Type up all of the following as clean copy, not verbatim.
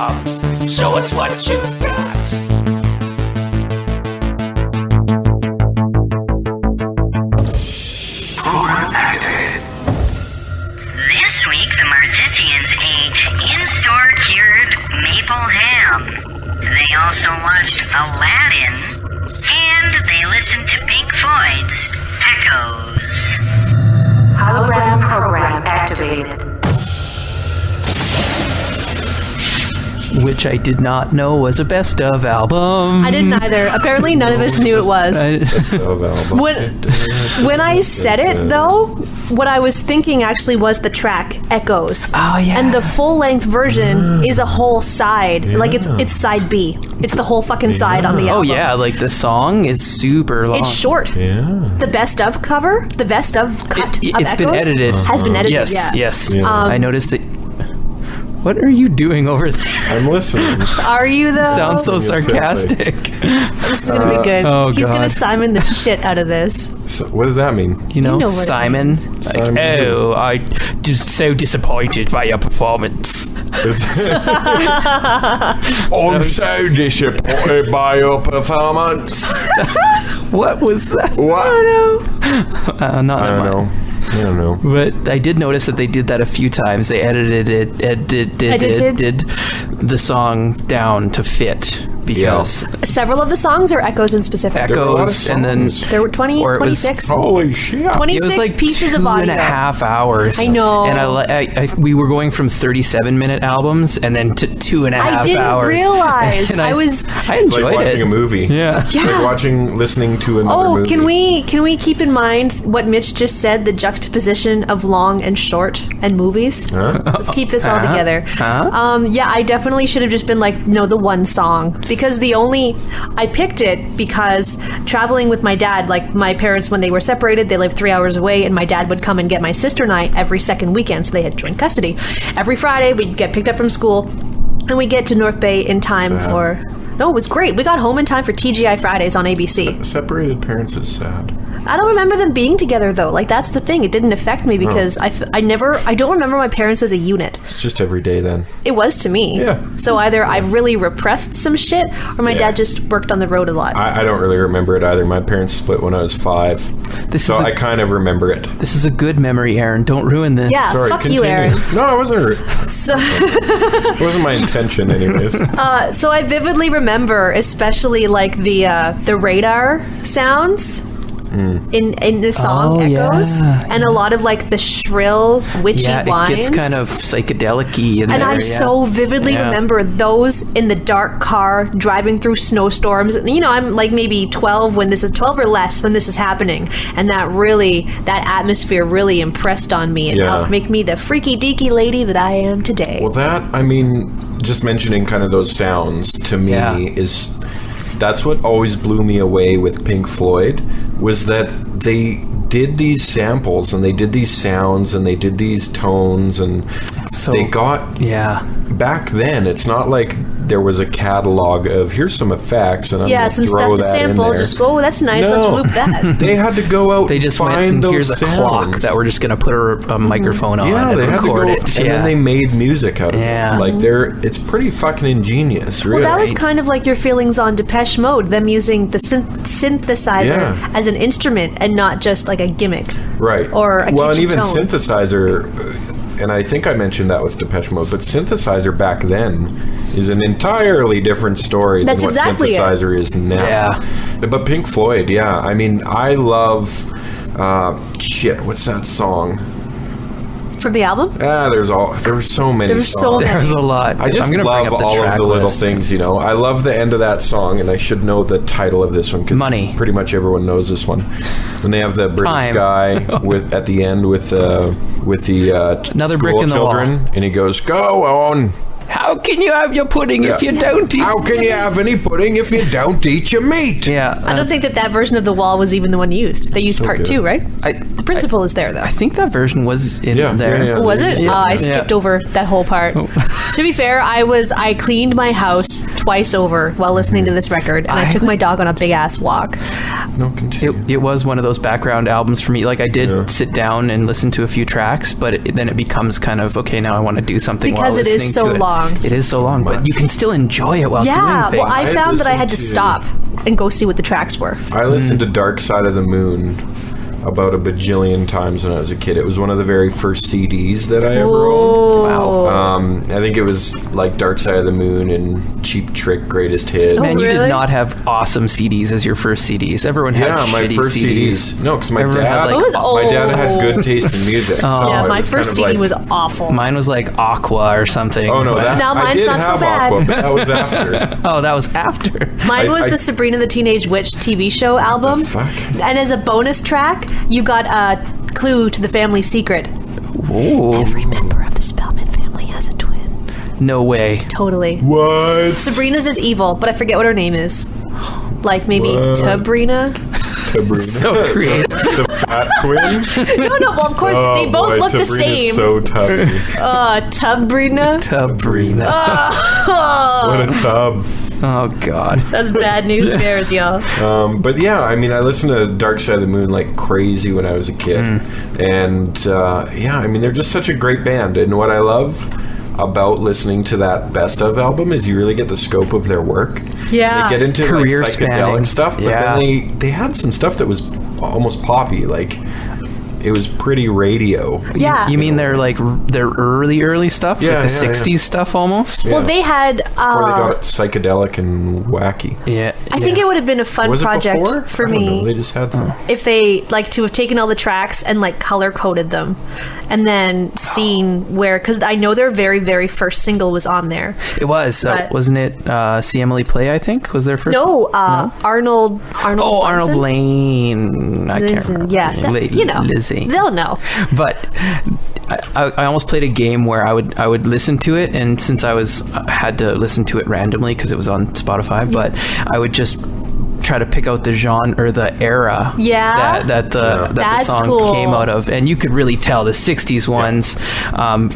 drums. Show us what you got. Program activated. This week, the Marthythians ate in-store cured maple ham. They also watched Aladdin, and they listened to Pink Floyd's Echoes. Hologram program activated. Which I did not know was a best of album. I didn't either. Apparently none of us knew it was. When I said it, though, what I was thinking actually was the track Echoes. Oh, yeah. And the full-length version is a whole side. Yeah. Like, it's side B. It's the whole fucking side on the Oh, album. yeah, like the song is super long. It's short. Yeah. The best of cover, the best of cut of It's been Echoes edited. has been edited, Yes, yeah. yes. Yeah. I noticed that. What are you doing over there? I'm listening. Are you, though? Sounds so sarcastic. This is going to be good. Oh, He's going God. to Simon the shit out of this. So, what does that mean? You know know what it Simon? means. Like, Simon who? oh, I'm just so disappointed by your performance. I'm so disappointed by your performance. What was that? What? Not I don't know. I don't know. But I did notice that they did that a few times. They edited the song down to fit because Several of the songs are Echoes in specific. There were a lot of Echoes and then songs. There were 20, Or it was- 26. Holy shit. 26 it was like pieces of 2.5 hours. I know. And we were going from 37-minute albums and then to 2.5 hours. I didn't realize. And I was. I It's like enjoyed watching it. a movie. Yeah. It's like listening to another Oh, movie. can we keep in mind what Mitch just said? The juxtaposition of long and short and movies. Huh? Let's keep this all together. Huh? Yeah, I definitely should have just been like, no, the one song, because I picked it because traveling with my dad, like my parents when they were separated, they lived 3 hours away, and my dad would come and get my sister and I every second weekend, so they had joint custody. Every Friday we'd get picked up from school, and we'd get to North Bay in time for. No, it was great. We got home in time for TGI Fridays on ABC. Separated parents is sad. I don't remember them being together though. Like that's the thing. It didn't affect me because I don't remember my parents as a unit. It's just every day then. It was to me. Yeah. So either I've really repressed some shit, or my Yeah. dad just worked on the road a lot. I don't really remember it either. My parents split when I was 5. I kind of remember it. This is a good memory, Aaron. Don't ruin this. Yeah. Sorry, fuck continue. you, Aaron. No, I wasn't. So, It wasn't my intention, anyways. so I vividly remember, especially like the radar sounds. In the song Oh, Echoes, yeah. and a lot of like the shrill witchy Yeah, whines. it gets kind of psychedelic-y in And there. I so vividly Yeah. remember those in the dark car driving through snowstorms. You know, I'm like maybe 12 when this is 12 or less when this is happening, and that atmosphere really impressed on me and Yeah. helped make me the freaky deaky lady that I am today. Well, just mentioning kind of those sounds to me that's what always blew me away with Pink Floyd, was that they did these samples and they did these sounds and they did these tones, and So- they got back then. It's not like there was a catalog of here's some effects and I'm gonna some throw stuff to that sample. in there. Just that's nice. No. Let's loop that. They had to go out. They just and went find and those here's a sounds. clock that we're just going to put a microphone on Yeah, and they had to record go, it. and then they made music out of Yeah. it. Like it's pretty fucking ingenious, really. Well, that was kind of like your feelings on Depeche Mode, them using the synthesizer as an instrument and not just like a gimmick. Right. Or a well, and kitschy even tone. synthesizer, and I think I mentioned that with Depeche Mode, but synthesizer back then is an entirely different story That's than what exactly it. synthesizer is now. Yeah. But Pink Floyd, yeah. I mean, I love what's that song? From the album? There were so many There were songs. so many. There's a lot. I just I'm gonna love bring up the all of track the little list. things, you know. I love the end of that song, and I should know the title of this one because Money. pretty much everyone knows this one. When they have the British Time. guy at the end with the Another school brick in the children, wall. and he goes, "Go on." How can you have your pudding if you don't eat? How can you have any pudding if you don't eat your meat? Yeah. I don't think that version of the wall was even the one used. They used So part good. 2, right? I The principle is there, though. I think that version was in Yeah, there. yeah, yeah. Was it? Yeah. I skipped over that whole part. To be fair, I cleaned my house twice over while listening to this record, and I took my dog on a big ass walk. No, continue. It was one of those background albums for me. Like I did sit down and listen to a few tracks, but then it becomes kind of okay. Now I want to do something Because while it listening is so to it. long. long. It is so long, but you can still enjoy it while Yeah, doing well, things. I I found that I had to listened to- stop and go see what the tracks were. I listened to Dark Side of the Moon about a bajillion times when I was a kid. It was one of the very first CDs that I ever owned. Wow. I think it was like Dark Side of the Moon and Cheap Trick Greatest Hits. Man, you really? did not have awesome CDs as your first CDs. Everyone had Yeah, my shitty first CDs. CDs. No, because my Everyone had, dad, like, It was my dad had old. good taste in music. So Yeah, it my was first kind of CD like, was awful. Mine was like Aqua or something. Oh no, that Now I mine's did not so have bad. Aqua, but that was after. Oh, that was after. Mine was I- the Sabrina the Teenage Witch TV show album. fuck? And as a bonus track, you got a clue to the family secret. Ooh, Every member of the Spellman family has a twin. no way. Totally. What? Sabrina's is evil, but I forget what her name is. Like maybe What? Tabrina? Sabrina. So creative. The fat twin. No, well, of course, they both look the same. So tubby. Tabrina? Sabrina. What a tub. Oh God. That's bad news bears, y'all. But yeah, I mean, I listened to Dark Side of the Moon like crazy when I was a kid, and yeah, I mean, they're just such a great band. And what I love about listening to that Best Of album is you really get the scope of their work. Yeah. They get into Career like psychedelic spanning. stuff, but Yeah. then they had some stuff that was almost poppy, like. It was pretty radio. Yeah. You mean their early stuff? Yeah, Like the yeah, 60s stuff almost? Well, they had. Before they got psychedelic and wacky. Yeah. I think it would have been a fun Was it project before? for I don't me know. They just had some. if they like to have taken all the tracks and like color coded them, and then seen where, because I know their very very first single was on there. It was. But- Wasn't it See Emily Play, I think, was their first? No, Arnold. Oh, Arnold Bunsen? Lane. I can't Lindsay, remember. yeah, you know, Lizzie. they'll know. But I almost played a game where I would listen to it, and since I had to listen to it randomly because it was on Spotify, but I would just try to pick out the genre or the era Yeah. that the That's song cool. came out of, and you could really tell the 60s ones.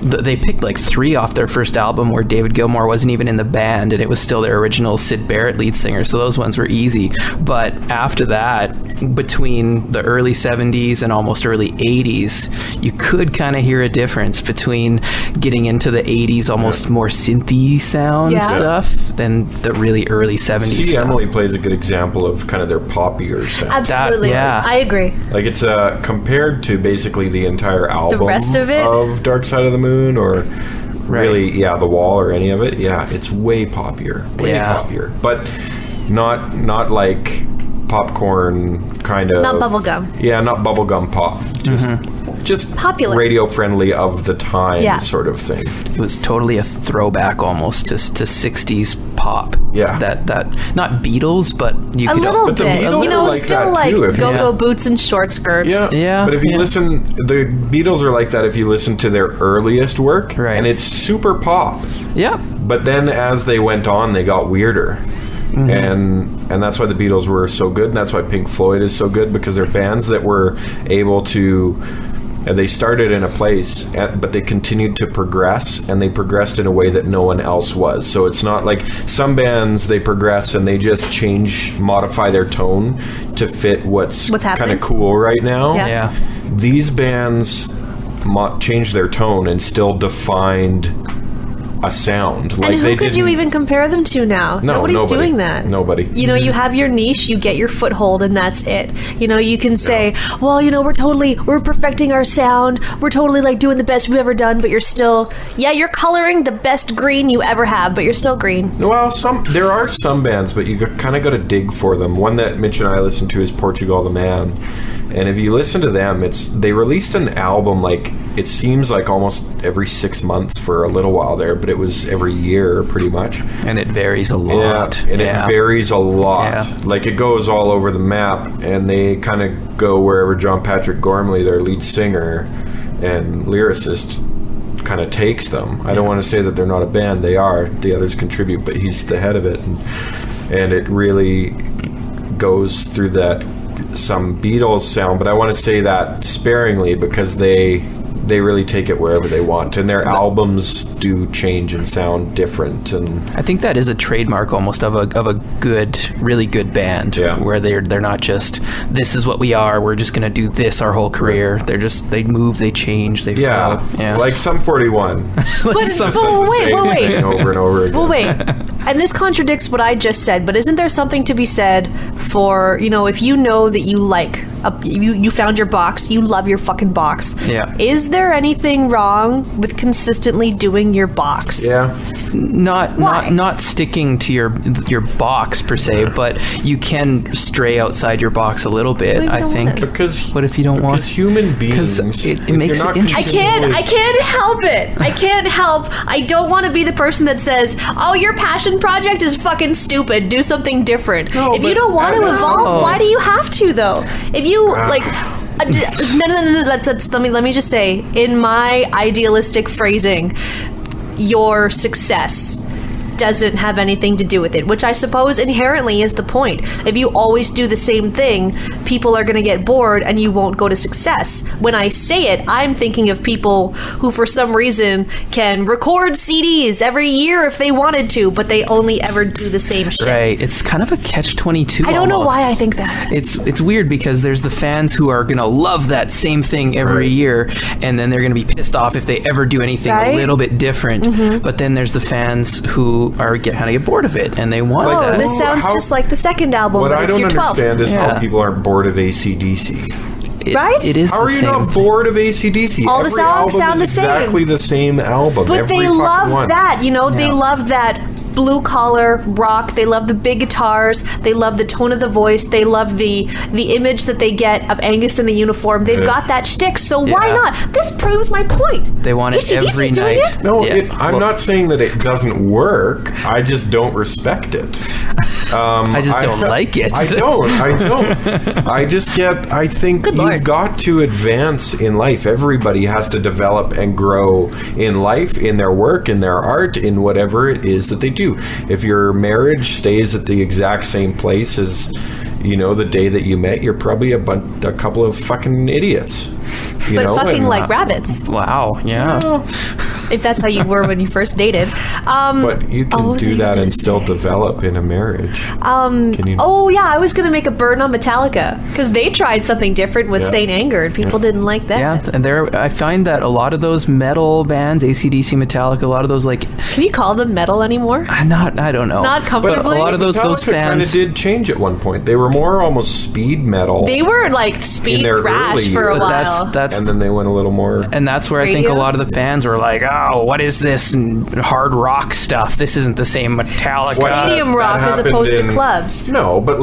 They picked like 3 off their first album where David Gilmour wasn't even in the band, and it was still their original Syd Barrett lead singer, so those ones were easy. But after that, between the early 70s and almost early 80s, you could kind of hear a difference between getting into the 80s almost more synthy sound Yeah. stuff than the really early 70s See, stuff. Emily Plays a good example of kind of their poppier sound. Absolutely, yeah. I agree. Like it's compared to basically the entire album rest of it? of Dark Side of the Moon, or really, yeah, The Wall or any of it. Yeah, it's way poppier, Yeah. poppier, but not like popcorn kind of. Not bubblegum. Yeah, not bubblegum pop. Just Popular. radio friendly of the time Yeah. sort of thing. It was totally a throwback almost to 60s pop. Yeah. That not Beatles, but you A could little But the bit, Beatles you know, are like still that, like too, if you- go-go Yeah. boots and short skirts. Yeah, Yeah, But if you yeah. listen, the Beatles are like that. If you listen to their earliest work, Right. and it's super pop. Yeah. But then as they went on, they got weirder. And that's why the Beatles were so good, and that's why Pink Floyd is so good, because they're bands that were able to. And they started in a place, but they continued to progress, and they progressed in a way that no one else was. So it's not like some bands, they progress and they just modify their tone to fit what's kind happening. of cool right now. Yeah. Yeah. These bands changed their tone and still defined a sound. And who could you even compare them to now? No, Nobody's nobody. doing that. Nobody. You know, you have your niche, you get your foothold, and that's it. You know, you can say, well, you know, we're perfecting our sound. We're totally like doing the best we've ever done, but you're still, you're coloring the best green you ever have, but you're still green. Well, there are some bands, but you kind of got to dig for them. One that Mitch and I listen to is Portugal the Man. And if you listen to them, they released an album like, it seems like almost every 6 months for a little while there, but it was every year pretty much. And it varies a lot. Yeah, and it varies a lot. Yeah. Like it goes all over the map, and they kind of go wherever John Patrick Gormley, their lead singer and lyricist, kind of takes them. I don't want to say that they're not a band. They are. The others contribute, but he's the head of it, and it really goes through that some Beatles sound. But I want to say that sparingly, because they they really take it wherever they want, and their albums do change and sound different. And I think that is a trademark almost of a good, really good band, where they're not just, this is what we are, we're just gonna do this our whole career. They're just, they move, they change, they flow. Like Sum 41. But wait. Over and over again. Well, wait. And this contradicts what I just said, but isn't there something to be said for, if you know that you like, you found your box, you love your fucking box. Yeah. Is there anything wrong with consistently doing your box? Yeah. Not sticking to your box per se, but you can stray outside your box a little bit, I think. What if you don't want? Because human beings, it makes it interesting. I can't help it. I can't help. I don't want to be the person that says, "Oh, your passion project is fucking stupid. Do something different." No, if you don't want to evolve, why do you have to though? If you like. No. Let me just say, in my idealistic phrasing, your success doesn't have anything to do with it, which I suppose inherently is the point. If you always do the same thing, people are going to get bored and you won't go to success. When I say it, I'm thinking of people who for some reason can record CDs every year if they wanted to, but they only ever do the same shit. Right. It's kind of a catch-22 I don't know almost. why I think that. It's weird because there's the fans who are going to love that same thing every year, and then they're going to be pissed off if they ever do anything a little bit different. Mm-hmm. But then there's the fans who are kind of get bored of it, and they want that. This sounds just like the second album, What but I it's don't your 12th. understand is how people aren't bored of AC/DC. Right? It is How are you not bored of AC/DC? All the Every songs album sound is the same. exactly the same album. But every they fucking love one. that, they love that blue collar rock. They love the big guitars. They love the tone of the voice. They love the image that they get of Angus in the uniform. They've got that shtick, so why not? This proves my point. They want it AC/DC's every doing night. it? No, I'm not saying that it doesn't work. I just don't respect it. I just don't like it. I don't. I think you've got to advance in life. Everybody has to develop and grow in life, in their work, in their art, in whatever it is that they do. If your marriage stays at the exact same place as, the day that you met, you're probably a couple of fucking idiots. Like rabbits. Wow, yeah. If that's how you were when you first dated. But you can do that and still develop in a marriage. Can you? Oh, yeah, I was going to make a burn on Metallica, because they tried something different with Saint Anger, and people didn't like that. Yeah, and I find that a lot of those metal bands, AC/DC, Metallica, a lot of those Can you call them metal anymore? I don't know. Not comfortably? But a lot of those Metallica kind of fans did change at one point. They were more almost speed metal. They were like speed their thrash early for a years. while. That's and then they went a little more. And that's where I think a lot of the fans were like, "Oh, what is this hard rock stuff? This isn't the same Metallica." Stadium rock as opposed to clubs. No, but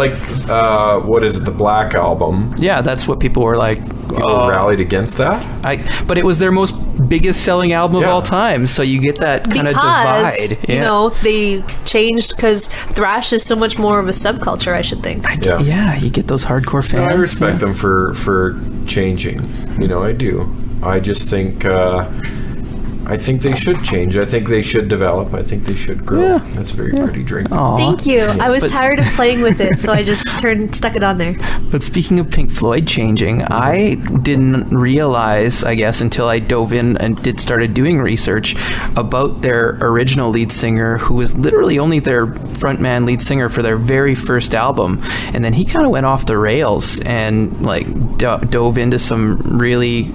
what is it? The Black Album. Yeah, that's what people were like. People rallied against that. But it was their biggest selling album of all time, so you get that kind of divide. They changed because thrash is so much more of a subculture, I should think. Yeah, you get those hardcore fans. No, I respect them for changing. I do. I just think I think they should change. I think they should develop. I think they should grow. Yeah. That's a very pretty drink. Aww. Thank you. I was tired of playing with it, so I just stuck it on there. But speaking of Pink Floyd changing, I didn't realize, I guess, until I dove in and started doing research about their original lead singer, who was literally only their frontman lead singer for their very first album. And then he kind of went off the rails and dove into some really,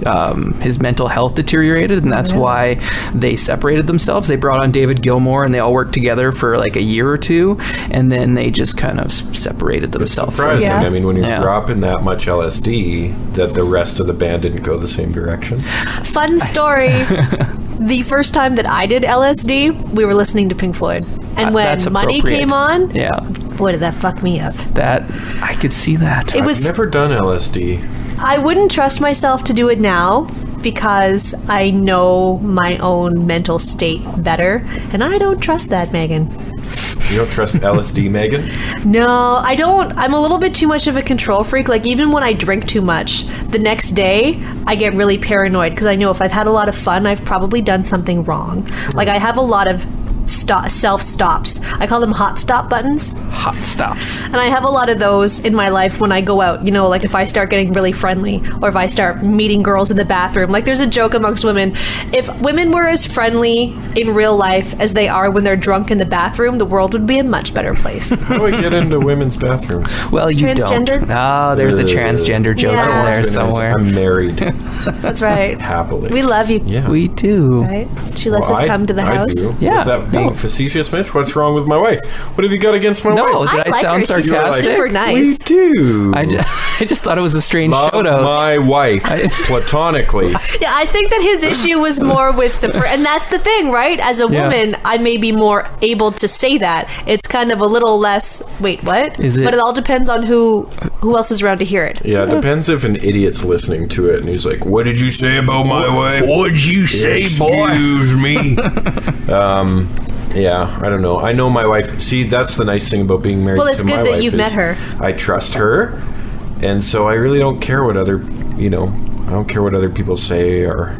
his mental health deteriorated, and that's why they separated themselves. They brought on David Gilmour and they all worked together for a year or two, and then they just kind of separated themselves. It's surprising. Yeah. I mean, when you're dropping that much LSD, that the rest of the band didn't go the same direction. Fun story. The first time that I did LSD, we were listening to Pink Floyd. And when That's Money appropriate. came on, Yeah, boy, did that fuck me up. that I could see that. I've never done LSD. I wouldn't trust myself to do it now because I know my own mental state better, and I don't trust that, Megan. You don't trust LSD, Megan? No, I don't. I'm a little bit too much of a control freak. Even when I drink too much, the next day I get really paranoid because I know if I've had a lot of fun, I've probably done something wrong. I have a lot of self stops. I call them hot stop buttons. Hot stops. And I have a lot of those in my life when I go out, like if I start getting really friendly or if I start meeting girls in the bathroom. Like there's a joke amongst women. If women were as friendly in real life as they are when they're drunk in the bathroom, the world would be a much better place. How do I get into women's bathrooms? Well, you Transgendered? don't. Oh, there's a transgender joke Yeah. in there somewhere. I'm married That's right. happily. We love you. Yeah. We do. Right? She lets us come to the I house. do. Yeah. Is that being facetious, Mitch? What's wrong with my wife? What have you got against my No, wife? did I like sound her. She's sarcastic? super nice. We do. I just thought it was a strange Love shout out. my wife platonically. Yeah, I think that his issue was more with and that's the thing, right? As a Yeah. woman, I may be more able to say that. It's kind of a little less. Wait, what? Is it- But it all depends on who else is around to hear it. Yeah, it depends if an idiot's listening to it and he's like, "What did you say about my wife? What'd you say, boy? Excuse me." Yeah, I don't know. I know my wife. See, that's the nice thing about being married Well, it's to my good that wife you've is met her. I trust her, and so I really don't care what other, I don't care what other people say or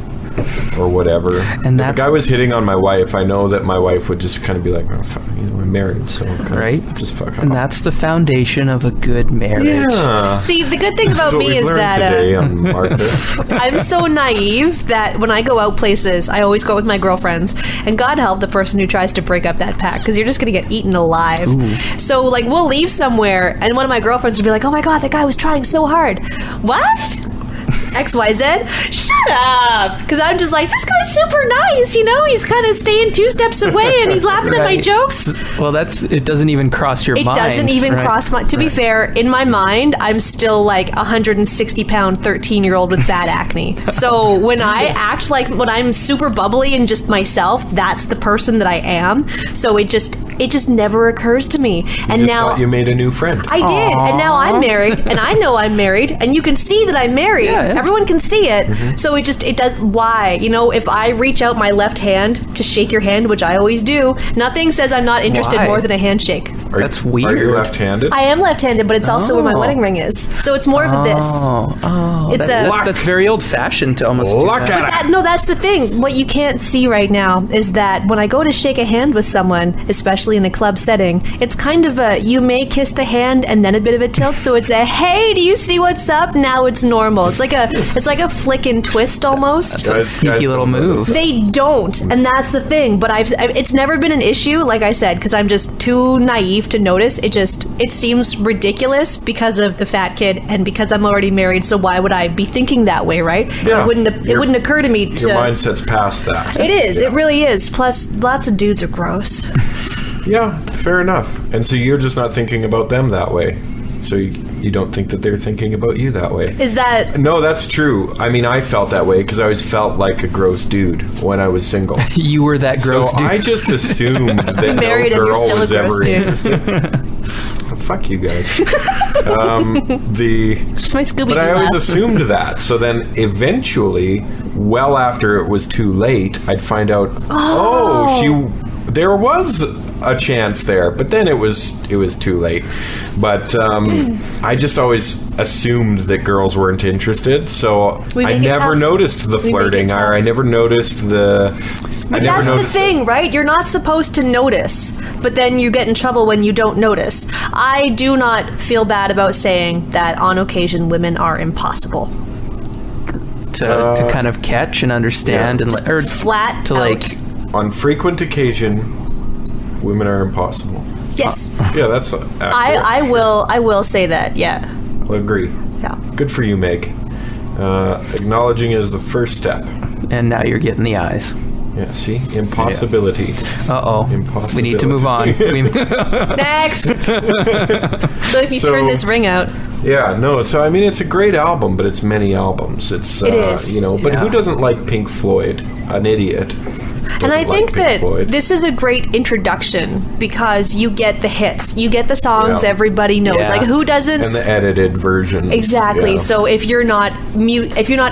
whatever. And if a that's- guy was hitting on my wife, I know that my wife would just kind of be like, "Oh, fuck, I'm married, so Right? just fuck off." And that's the foundation of a good marriage. yeah. See, the good thing about That's what me we've is learned that today on Marthyth. I'm so naive that when I go out places, I always go with my girlfriends. And God help the person who tries to break up that pack, because you're just going to get eaten alive. So, like, we'll leave somewhere, and one of my girlfriends will be like, "Oh my God, that guy was trying so hard." What? XYZ? Shut up! Because I'm just like, this guy's super nice, he's kind of staying 2 steps away and he's laughing at my Right. jokes. Well, it doesn't even cross your It mind. doesn't even right? cross my. To be fair, in my mind, I'm still like 160-pound 13-year-old with bad acne. So when I act like when I'm super bubbly and just myself, that's the person that I am. So it just never occurs to me. And Just now thought you made a new friend. I did, and now I'm married, and I know I'm married, and you can see that I'm married. Yeah. Everyone can see it. So it does. Why? If I reach out my left hand to shake your hand, which I always do, nothing says I'm not interested Why? more than a handshake. That's Are weird. you left-handed? I am left-handed, but it's also where my Oh. wedding ring is. So it's more of this. Oh, It's that's very old-fashioned to almost do Look that. at it. No, that's the thing. What you can't see right now is that when I go to shake a hand with someone, especially in a club setting, it's kind of you may kiss the hand and then a bit of a tilt. So it's a, "Hey, do you see what's up?" Now it's normal. It's like a flick and twist almost. It's a Guys sneaky little don't move. notice. They don't, and that's the thing. But it's never been an issue, like I said, because I'm just too naive to notice. It seems ridiculous because of the fat kid and because I'm already married. So why would I be thinking that way, right? Yeah. It wouldn't occur to me to. Your mindset's past that. It is. Yeah. It really is. Plus, lots of dudes are gross. Yeah, fair enough. And so you're just not thinking about them that way. So you don't think that they're thinking about you that way. Is that? No, that's true. I mean, I felt that way because I always felt like a gross dude when I was single. You were that gross so dude. I just assumed that no married and you're girl still a was gross ever dude. interested. Oh, fuck you guys. It's my Scooby Doo. But I always assumed that. So then eventually, well after it was too late, I'd find out, there was a chance there, but then it was too late. But I just always assumed that girls weren't interested, so We I make it never tough. noticed the We make it flirting, or tough. I never noticed the. But that's the thing, right? You're not supposed to notice, but then you get in trouble when you don't notice. I do not feel bad about saying that on occasion women are impossible. to kind of catch and understand yeah. and or Flat to out. like On frequent occasion, women are impossible. Yes. Yeah, that's accurate. I will say that, yeah. I'll agree. Yeah. Good for you, Meg. Acknowledging is the first step. and now you're getting the eyes. Yeah, see? Impossibility. We need to move on. Next! So if you So- turn this ring out. Yeah, no, so I mean, it's a great album, but it's many albums. It is. But Yeah. who doesn't like Pink Floyd? An idiot. And I doesn't like think Pink that Floyd. this is a great introduction because you get the hits. You get the songs Yeah. everybody knows. Yeah. Like who doesn't? And the edited version. Exactly. Yeah. So if you're not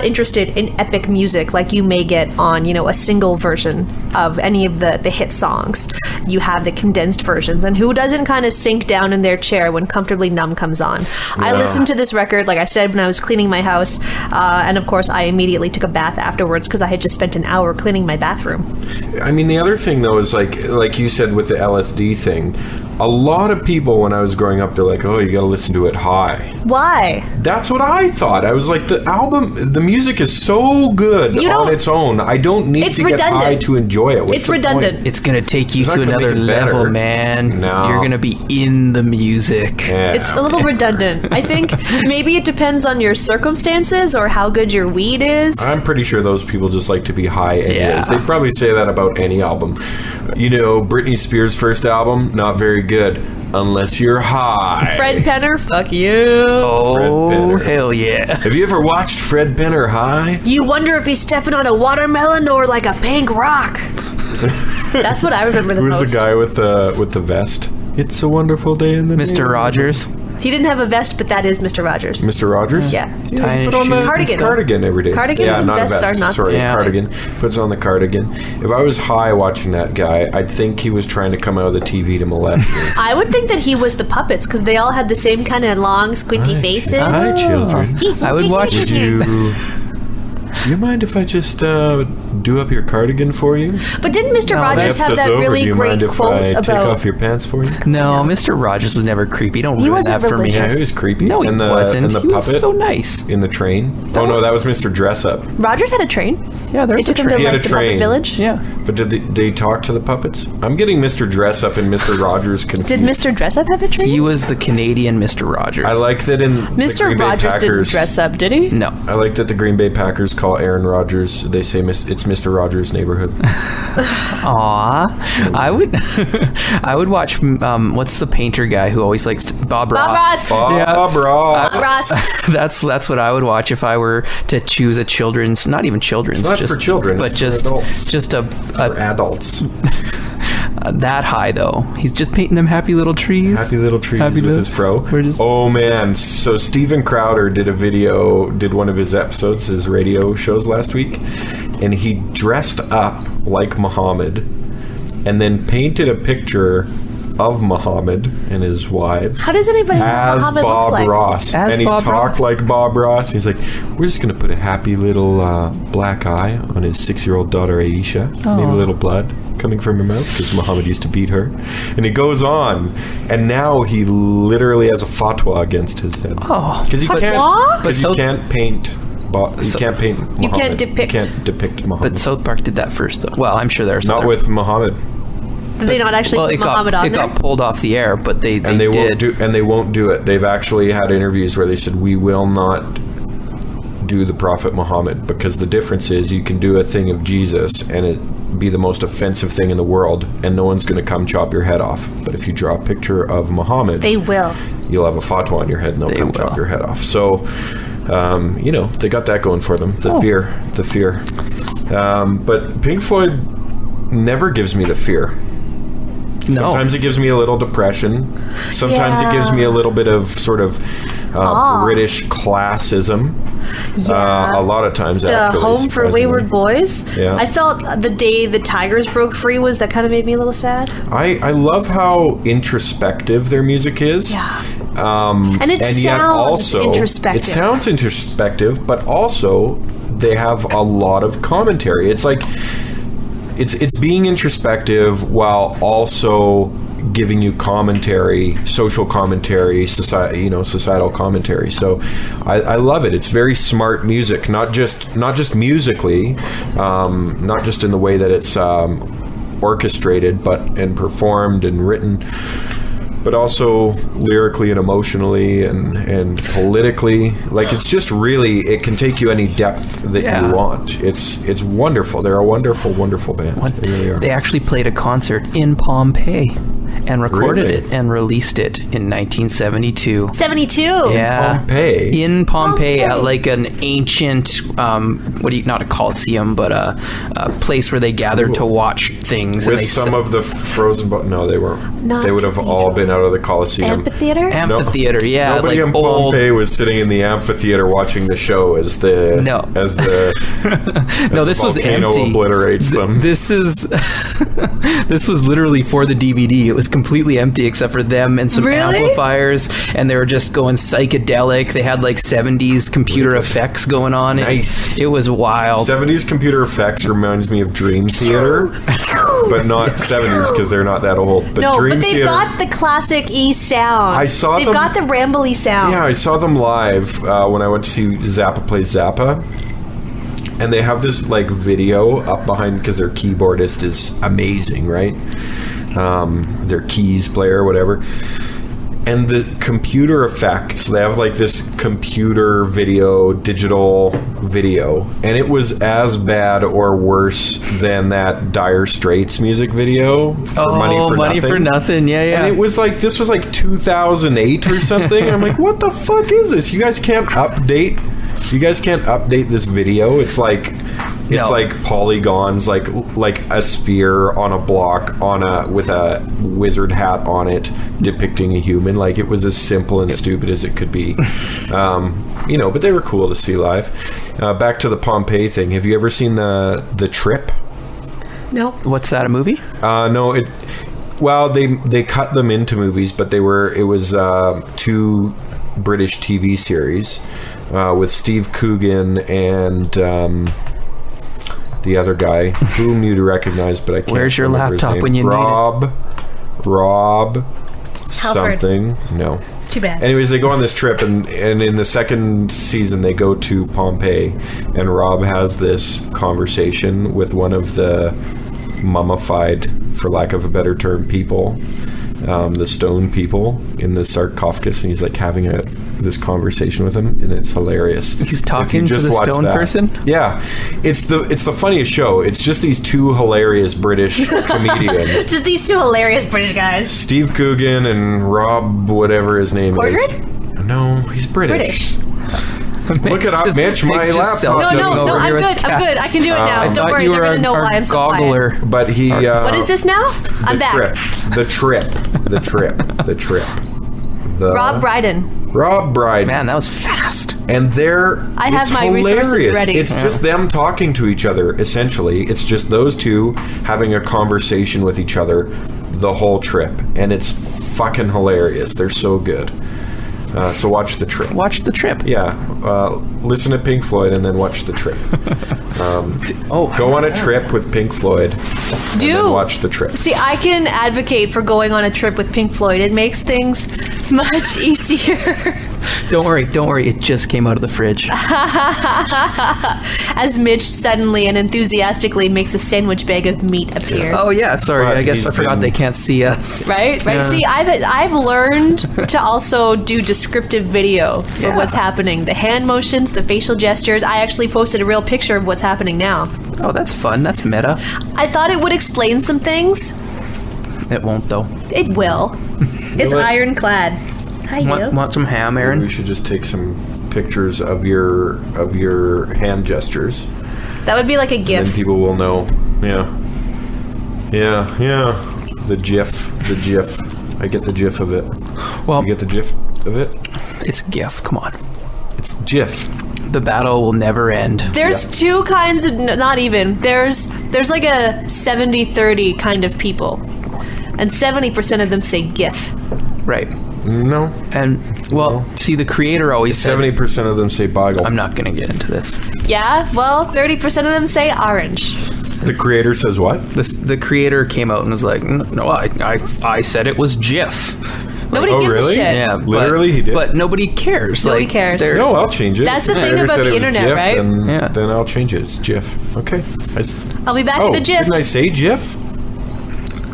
interested in epic music, like you may get on, a single version of any of the hit songs, you have the condensed versions. And who doesn't kind of sink down in their chair when Comfortably Numb comes on? I listened to this record, like I said, when I was cleaning my house, and of course I immediately took a bath afterwards because I had just spent an hour cleaning my bathroom. I mean, the other thing though is like you said with the LSD thing, a lot of people when I was growing up, they're like, oh, you got to listen to it high. Why? That's what I thought. I was like, the music is so good on its own. I don't need to get high to enjoy it. It's redundant. It's going to take you to another level, man. No. You're going to be in the music. Yeah. It's a little redundant. I think maybe it depends on your circumstances or how good your weed is. I'm pretty sure those people just like to be high anyways. Yeah. They'd probably say that about any album. You know, Britney Spears' first album, not very good unless you're high. Fred Penner, fuck you. Oh, hell yeah. Have you ever watched Fred Penner high? You wonder if he's stepping on a watermelon or like a pink rock. That's what I remember the most. Who's the guy with the vest? It's a wonderful day in the Mr. Rogers. He didn't have a vest, but that is Mr. Rogers. Mr. Rogers? Yeah. Tiny Put on the shoes. Cardigan. every day. Cardigans yeah, and not vests a vest. are not the Sorry, same cardigan. Puts on the cardigan. If I was high watching that guy, I'd think he was trying to come out of the TV to molest me. I would think that he was the puppets because they all had the same kind of long, squinty faces. Hi, children. I would watch Would do you mind if I just do up your cardigan for you? But didn't Mr. Rogers have that really do you great mind if quote I about... take off your pants for you? No, Mr. Rogers was never creepy. Don't ruin wasn't that for me. religious. Yeah, he was creepy. No, he and wasn't. And the He was puppet so nice. in the train. Oh no, that was Mr. Dress Up. Rogers had a train. Yeah, there They was a took him to train. He had like a the train. Puppet Village. Yeah. But did they talk to the puppets? I'm getting Mr. Dress Up and Mr. Rogers confused. Did Mr. Dress Up have a train? He was the Canadian Mr. Rogers. I like that in the Mr. Green Bay Rogers didn't Packers. dress up, did he? No. I like that the Green Bay Packers call Aaron Rodgers. They say it's Mr. Rogers' neighborhood. Aw. I would watch, what's the painter guy who always likes Bob Ross. Bob Ross. Ross. That's what I would watch if I were to choose a children's, not even children's. It's not just, for children, But it's for just, adults. just For adults. that high though. He's just painting them happy little trees. Happy little trees Happy with little- his fro. We're just- Oh man, so Steven Crowder did one of his episodes, his radio shows last week, and he dressed up like Muhammad and then painted a picture of Muhammad and his wives How does anybody know what as Muhammad looks Bob like? Ross. As And he Bob talked Ross. like Bob Ross. He's like, we're just going to put a happy little black eye on his 6-year-old daughter Aisha. Maybe a little blood coming from her mouth because Muhammad used to beat her. And he goes on, and now he literally has a fatwa against his head. Oh. Because you Fatwa? can't, But so- you can't paint Muhammad. You can't depict- You can't depict Muhammad. But South Park did that first though. Well, I'm sure there's Not other- with Muhammad. Did they not actually Well, put it Muhammad got on it there? got pulled off the air, but they And they did. won't do it. They've actually had interviews where they said we will not do the Prophet Muhammad because the difference is you can do a thing of Jesus and it be the most offensive thing in the world and no one's going to come chop your head off. But if you draw a picture of Muhammad, They will. you'll have a fatwa on your head and they'll They come will. chop your head off. So, they got that going for them. The fear. But Pink Floyd never gives me the fear. No. Sometimes it gives me a little depression. Sometimes it gives me a little bit of sort of British classism. A lot of times, The actually. Home for surprisingly. Wayward Boys. Yeah. I felt the day the Tigers broke free was that kind of made me a little sad. I love how introspective their music is. Yeah. And it yet sounds also introspective. It sounds introspective, but also they have a lot of commentary. It's like it's being introspective while also giving you commentary, social commentary, societal commentary. So I love it. It's very smart music, not just musically, not just in the way that it's orchestrated, and performed and written, but also lyrically and emotionally and politically. Like it's just really, it can take you any depth that you want. It's wonderful. They're a wonderful, wonderful band. They really are. They actually played a concert in Pompeii and recorded Really? it and released it in 1972. 72. Yeah. Pompeii. In Pompeii at like an ancient, not a coliseum, but a place where they gathered to watch things. With some of the frozen... No, they weren't. Not They would have all been out of the Coliseum. Amphitheater? Amphitheater, yeah. Nobody like in old. Pompeii was sitting in the amphitheater watching the show as the No, this was volcano empty. obliterates them. This was literally for the DVD. It was completely empty except for them and some amplifiers, and they were just going psychedelic. They had like 70s computer effects going on. Nice. It was wild. 70s computer effects reminds me of Dream Theater, but not 70s because they're not that old. But No, Dream but they've Theater, got the classic E sound. I saw They've them- got the rambly sound. Yeah, I saw them live when I went to see Zappa play Zappa. And they have this like video up behind because their keyboardist is amazing, right? Their keys player, whatever. And the computer effects, they have like this computer video, digital video, and it was as bad or worse than that Dire Straits music video for Money for Nothing. Yeah. And it was like, this was like 2008 or something. I'm like, what the fuck is this? You guys can't update this video. It's like like polygons, like a sphere on a block with a wizard hat on it depicting a human. Like, it was as simple and stupid as it could be. But they were cool to see live. Back to the Pompeii thing. Have you ever seen the Trip? No. What's that, a movie? No, well, they cut them into movies, but it was 2 British TV series with Steve Coogan and the other guy whom you'd recognize, but I can't. Where's your remember his laptop name. when you need Rob Halford. something. No. Too bad. Anyways, they go on this trip, and in the second season, they go to Pompeii, and Rob has this conversation with one of the mummified, for lack of a better term, people, the stone people in the sarcophagus, and he's like having this conversation with him, and it's hilarious. He's talking to the stone person? Yeah, it's the funniest show. It's just these 2 hilarious British comedians. Just these 2 hilarious British guys. Steve Coogan and Rob, whatever his name is. No, he's British. Look it up, Mitch. My laptop. No, I'm good. I can do it now. Don't worry, they're going to know why I'm so quiet. But he... what is this now? I'm back. The trip. Rob Brydon. Man, that was fast. And I have my resources ready. It's just them talking to each other, essentially. It's just those 2 having a conversation with each other the whole trip. And it's fucking hilarious. They're so good. So watch The Trip. Watch The Trip. Yeah. Listen to Pink Floyd and then watch The Trip. Go on a trip with Pink Floyd and then watch The Trip. See, I can advocate for going on a trip with Pink Floyd. It makes things much easier. Don't worry. It just came out of the fridge. As Mitch suddenly and enthusiastically makes a sandwich bag of meat appear. Oh yeah, sorry. I guess I forgot they can't see us. Right. Yeah. See, I've learned to also do descriptive video for what's happening. The hand motions, the facial gestures. I actually posted a real picture of what's happening now. Oh, that's fun. That's meta. I thought it would explain some things. It won't though. It will. It's ironclad. Hi, Want some ham, Aaron? We should just take some pictures of your hand gestures. That would be like a And GIF. then people will know. Yeah. The GIF. I get the GIF of it. Well, You get the GIF of it? it's GIF. Come on. It's GIF. The battle will never end. There's 2 kinds of, not even. There's like a 70-30 kind of people. And 70% of them say GIF. Right. No. And, well, see, the creator always said... 70% of them say Boggle. I'm not going to get into this. Yeah, well, 30% of them say orange. The creator says what? The creator came out and was like, no, I said it was GIF. Nobody oh, gives really? a shit. Yeah, Literally, he did. But nobody cares. Nobody cares. No, I'll change it. That's the If thing creator about said the it was internet, GIF, right? Then I'll change it. It's GIF. Okay. I'll be back Oh, in the GIF. didn't I say GIF?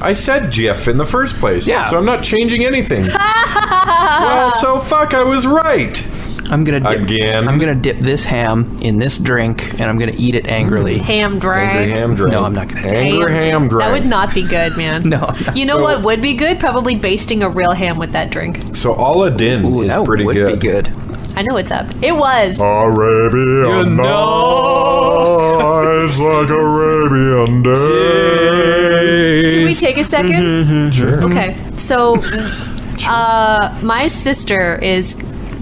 I said GIF in the first place. Yeah. So I'm not changing anything. Well, so fuck, I was right. I'm gonna dip, Again. I'm gonna dip this ham in this drink, and I'm gonna eat it angrily. Ham drag. Angry ham drink. No, I'm not gonna. Angry ham drink. That would not be good, man. No, I'm not. You know So- what would be good? Probably basting a real ham with that drink. So Aladdin Ooh, is that pretty would good. be good. I know what's up. It was. Arabian nights like Arabian days. Can we take a second? Sure. Okay. So, my sister is...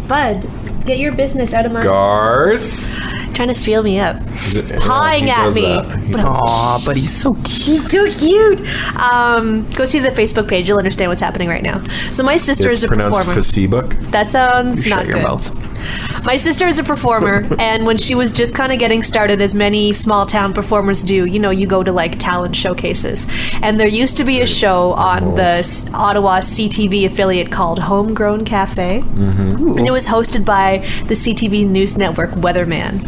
Bud, get your business out of my... Garth. trying to feel me up. He's pawing at me. Aw, but he's so cute. He's too cute. Go see the Facebook page. You'll understand what's happening right now. So my sister is a pronounced performer. Facebook. That sounds You not shut your good. mouth. My sister is a performer, and when she was just kind of getting started, as many small town performers do, you go to like talent showcases. And there used to be a show on the Ottawa CTV affiliate called Homegrown Cafe. And it was hosted by the CTV News Network weatherman.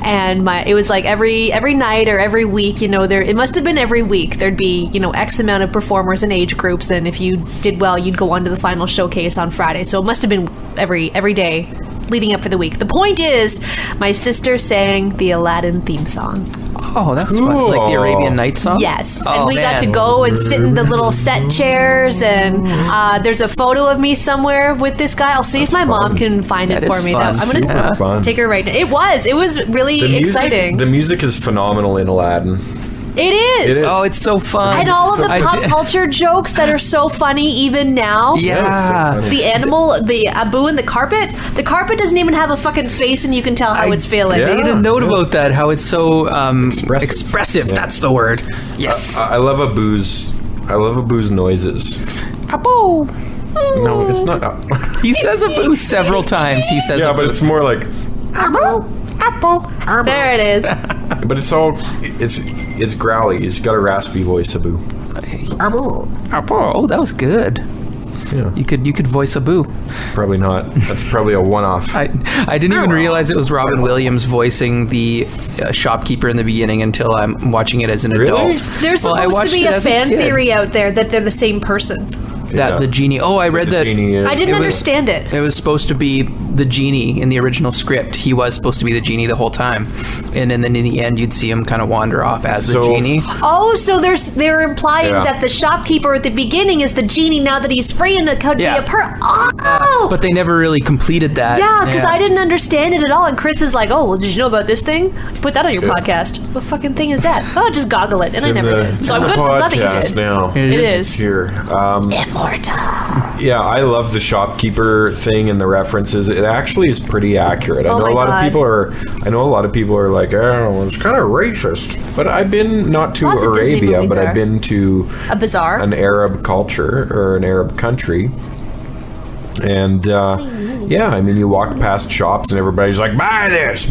And it was like every night or every week, it must have been every week, there'd be, X amount of performers and age groups, and if you did well, you'd go on to the final showcase on Friday. So it must have been every day leading up for the week. The point is, my sister sang the Aladdin theme song. Oh, that's fun. Like the Arabian Nights song? Yes. Oh, and we got to go and sit in the little set chairs, and there's a photo of me somewhere with this guy. I'll see if my mom can find it for me. Fun. I'm going to Fun. take her right now. It was really exciting. The music is phenomenal in Aladdin. It is. Oh, it's so fun. And all of the pop culture jokes that are so funny even now. Yeah. The animal, the Abu and the carpet. The carpet doesn't even have a fucking face, and you can tell how it's feeling. I made a note about that, how it's so expressive. Yeah. That's the word. Yes. I love Abu's noises. Abu. No, it's not. He says Abu several times. He says Yeah, Abu. but it's more like. There it is. But it's growly. He's got a raspy voice, Abu. Abu. Oh, that was good. Yeah. You could voice Abu. Probably not. That's probably a one-off. I didn't even realize it was Robin Williams voicing the shopkeeper in the beginning until I'm watching it as an adult. There's I supposed watched to be it a as fan kid. theory out there that they're the same person. That the genie. Oh, I read The that. genie is- I didn't It was- understand it. It was supposed to be the genie in the original script. He was supposed to be the genie the whole time, and then in the end, you'd see him kind of wander off as the So- genie. Oh, so they're implying Yeah. that the shopkeeper at the beginning is the genie now that he's free and it could Yeah. be a Oh! But they never really completed that. Yeah, because I didn't understand it at all. And Chris is like, "Oh, well, did you know about this thing? Put that on your podcast." What fucking thing is that? Oh, just goggle it, and I never did. So I'm good. Glad that you Podcast did. now. It is. Here. Immortal. Yeah, I love the shopkeeper thing and the references. It actually is pretty accurate. I Oh know my a lot God. of people are like, "Oh, it's kind of racist." But I've been not to Lots of Disney Arabia, movies but are. I've been to A bazaar. an Arab culture or an Arab country. And yeah, I mean, you walk past shops and everybody's like, buy this,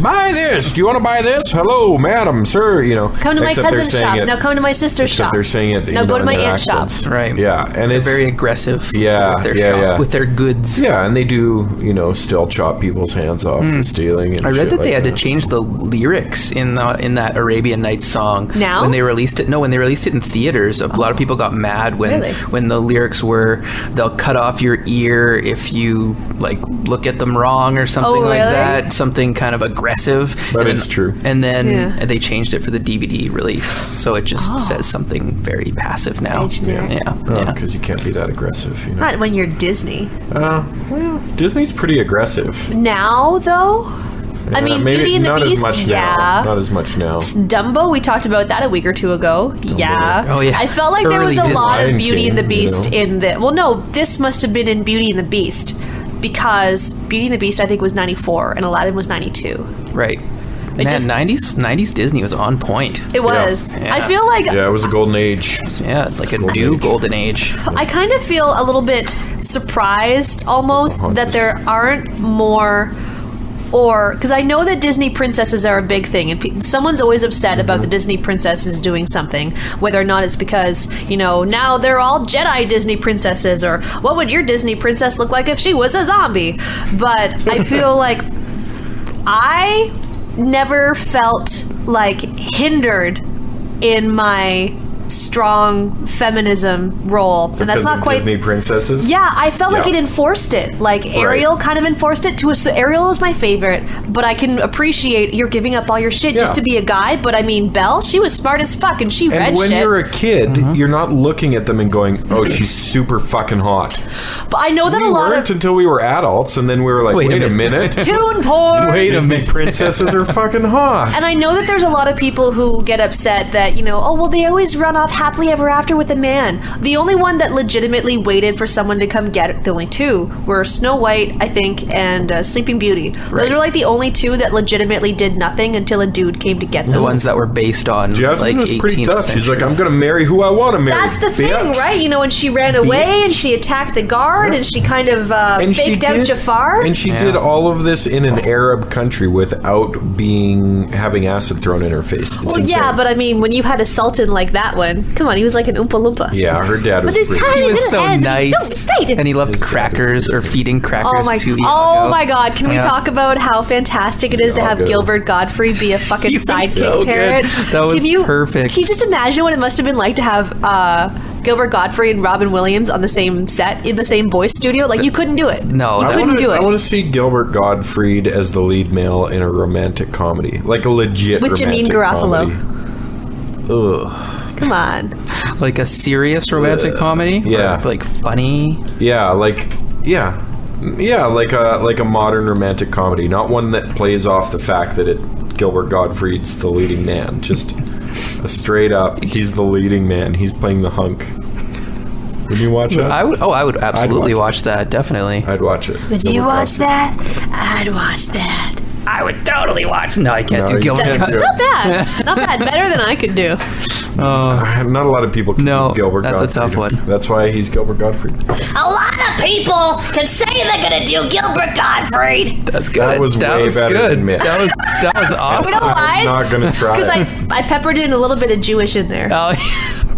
do you want to buy this? Hello, madam, sir, Come to my except they're cousin's saying shop. it- Now come to my sister's except shop. they're saying it Now go to in my their aunt's shop. accents. Right. Yeah, and They're it's very aggressive. Yeah, with their yeah, shop, yeah. with their goods. Yeah, and they do, still chop people's hands off for stealing. And I read shit that they like had to change the lyrics in that Arabian Nights song Now? when they released it. No, when they released it in theaters, a lot of people got mad when the lyrics were, "They'll cut off your ear if you look at them wrong" or something like really? that. Something kind of aggressive. But And it's true. And then Yeah. they changed it for the DVD release, so it just says something very passive now. Very generic. Yeah. Because you can't be that aggressive, Not when you're Disney. Well, Disney's pretty aggressive. Now, though, I mean, maybe Beauty and the not Beast, as much yeah. now. Not as much now. Dumbo, we talked about that a week or two ago. Yeah. Oh, yeah. I felt like there was Early a lot of Lion Beauty and the King, Beast in the... Well, no, this must have been in Beauty and the Beast because Beauty and the Beast, I think, was 94 and Aladdin was 92. Right. Man, just- 90s Disney was on point. It was. Yeah. I feel like... Yeah, it was a golden age. Yeah, like a Golden new age. golden age. I kind of feel a little bit surprised almost that there aren't more, or because I know that Disney princesses are a big thing, and someone's always upset about the Disney princesses doing something, whether or not it's because now they're all Jedi Disney princesses, or what would your Disney princess look like if she was a zombie? But I feel like I never felt like hindered in my strong feminism role, and that's Because not of quite Disney princesses. yeah, I felt like Yeah. it enforced it. Like Ariel kind of enforced it to us. Ariel was my favorite, but I can appreciate you're giving up all your shit just Yeah. to be a guy. But I mean, Belle, she was smart as fuck and she read And when shit. you're a kid, you're not looking at them and going, "Oh, she's super fucking hot." But I know that We a lot weren't of until we were adults, and then we were like, Wait "Wait a a minute, tune porn. Wait a Disney minute. princesses are fucking hot." And I know that there's a lot of people who get upset that oh well, they always run off happily ever after with a man. The only one that legitimately waited for someone to come get it, the only two were Snow White, I think, and Sleeping Beauty. Those are like the only two that legitimately did nothing until a dude came to get them. The ones that were based on Jasmine like was pretty 18th tough. century. She's like, I'm gonna marry who I want to marry. That's the thing, bitch. right? You know, when she ran away and she attacked the guard and she kind of And she faked out did- Jafar. And she did all of this in an Arab country without having acid thrown in her face. It's Well, insane. yeah, but I mean, when you had a sultan like that one, come on, he was like an Oompa Loompa. Yeah, her dad was With his pretty. tiny He was little so hands, nice, so excited. and he loved crackers or feeding crackers to Oh Iago. my God! Can we Yeah. talk about how fantastic it is to have Iago. Gilbert Godfrey be a fucking He was sidekick so parrot? good. That was Can you, perfect. Can you just imagine what it must have been like to have Gilbert Godfrey and Robin Williams on the same set in the same voice studio? Like you couldn't do it. No, you I couldn't do I it. want to see Gilbert Gottfried as the lead male in a romantic comedy, like a legit With Janeane romantic Garofalo. comedy. Ugh. Come on. like a serious romantic comedy. yeah. Or, like funny. Yeah, like a modern romantic comedy, not one that plays off the fact that Gilbert Gottfried's the leading man. Just a straight up, he's the leading man. He's playing the hunk. Would you watch that? I would absolutely watch watch that. Definitely. I'd watch it. Would you watch that? I'd watch that. I would totally watch. No, I can't No, do you Gilbert. can't do it. Not bad. Not bad. Better than I could do. Not a lot of people can No, do Gilbert that's a Gottfried. tough one. That's why he's Gilbert Gottfried. A lot of people can say they're gonna do Gilbert Gottfried. That's good. That was way better good. than Mitch. That was awesome. You know why? I'm not gonna try Because it. I peppered in a little bit of Jewish in there. Oh,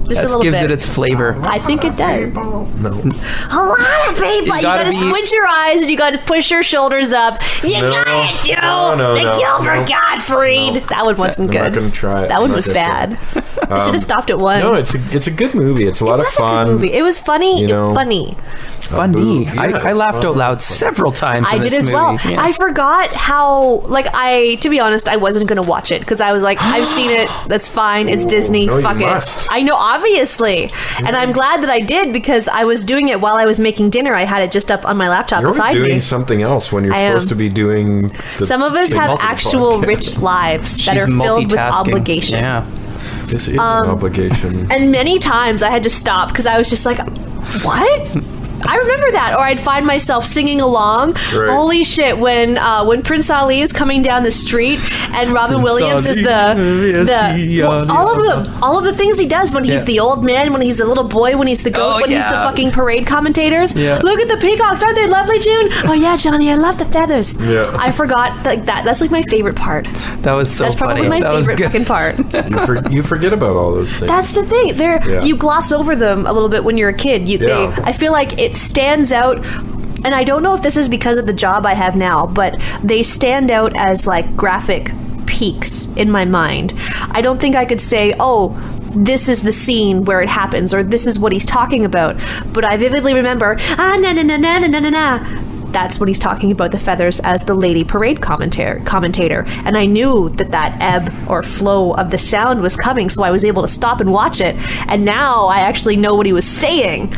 Just a that little gives bit. it its flavor. I think it does. No. A lot of people. You gotta gotta be- squint your eyes and you gotta push your shoulders up. You No. gotta do No, the Gilbert no. Godfried. That one wasn't I'm good. not gonna try it. That one I'm was not gonna bad. I should have stopped at one. No, it's a good movie. It's a lot of That's a fun. good movie. It was funny. You know. Funny. Funny. Yeah, I it's laughed fun. out loud several times. I in did this as movie. well. Yeah. I forgot how, to be honest, I wasn't going to watch it because I was like, I've seen it. That's fine. It's Disney. no, you Fuck it. must. I know, obviously. And I'm glad that I did because I was doing it while I was making dinner. I had it just up on my laptop You're beside doing me. something else when you're I am. supposed to be doing. Some of us have actual rich lives that She's are filled with multitasking. obligation. Yeah. This is an obligation. And many times I had to stop because I was just like, what? I remember that, or I'd find myself singing along. Right. Holy shit! When Prince Ali is coming down the street and Robin Williams is all of the things he does when he's the old man, when he's the little boy, when he's the goat, Oh, when he's the yeah. fucking parade commentators. Yeah. Look at the peacocks, aren't they lovely, June? Oh yeah, Johnny, I love the feathers. Yeah. I forgot like that. That's like my favorite part. That was so That's funny. probably my that was favorite good. fucking part. You forget about all those things. That's the thing. Yeah. You gloss over them a little bit when you're a kid. Yeah. I feel like it stands out. And I don't know if this is because of the job I have now, but they stand out as like graphic peaks in my mind. I don't think I could say, oh, this is the scene where it happens, or this is what he's talking about. But I vividly remember, na na na na na na na na. That's what he's talking about, the feathers, as the lady parade commentator. And I knew that ebb or flow of the sound was coming, so I was able to stop and watch it. And now I actually know what he was saying.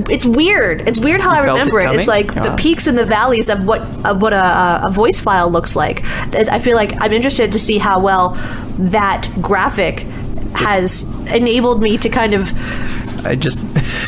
It's weird. It's weird how I felt it remember it. coming? It's like the peaks and the valleys of what a voice file looks like. I feel like I'm interested to see how well that graphic has enabled me to kind of I just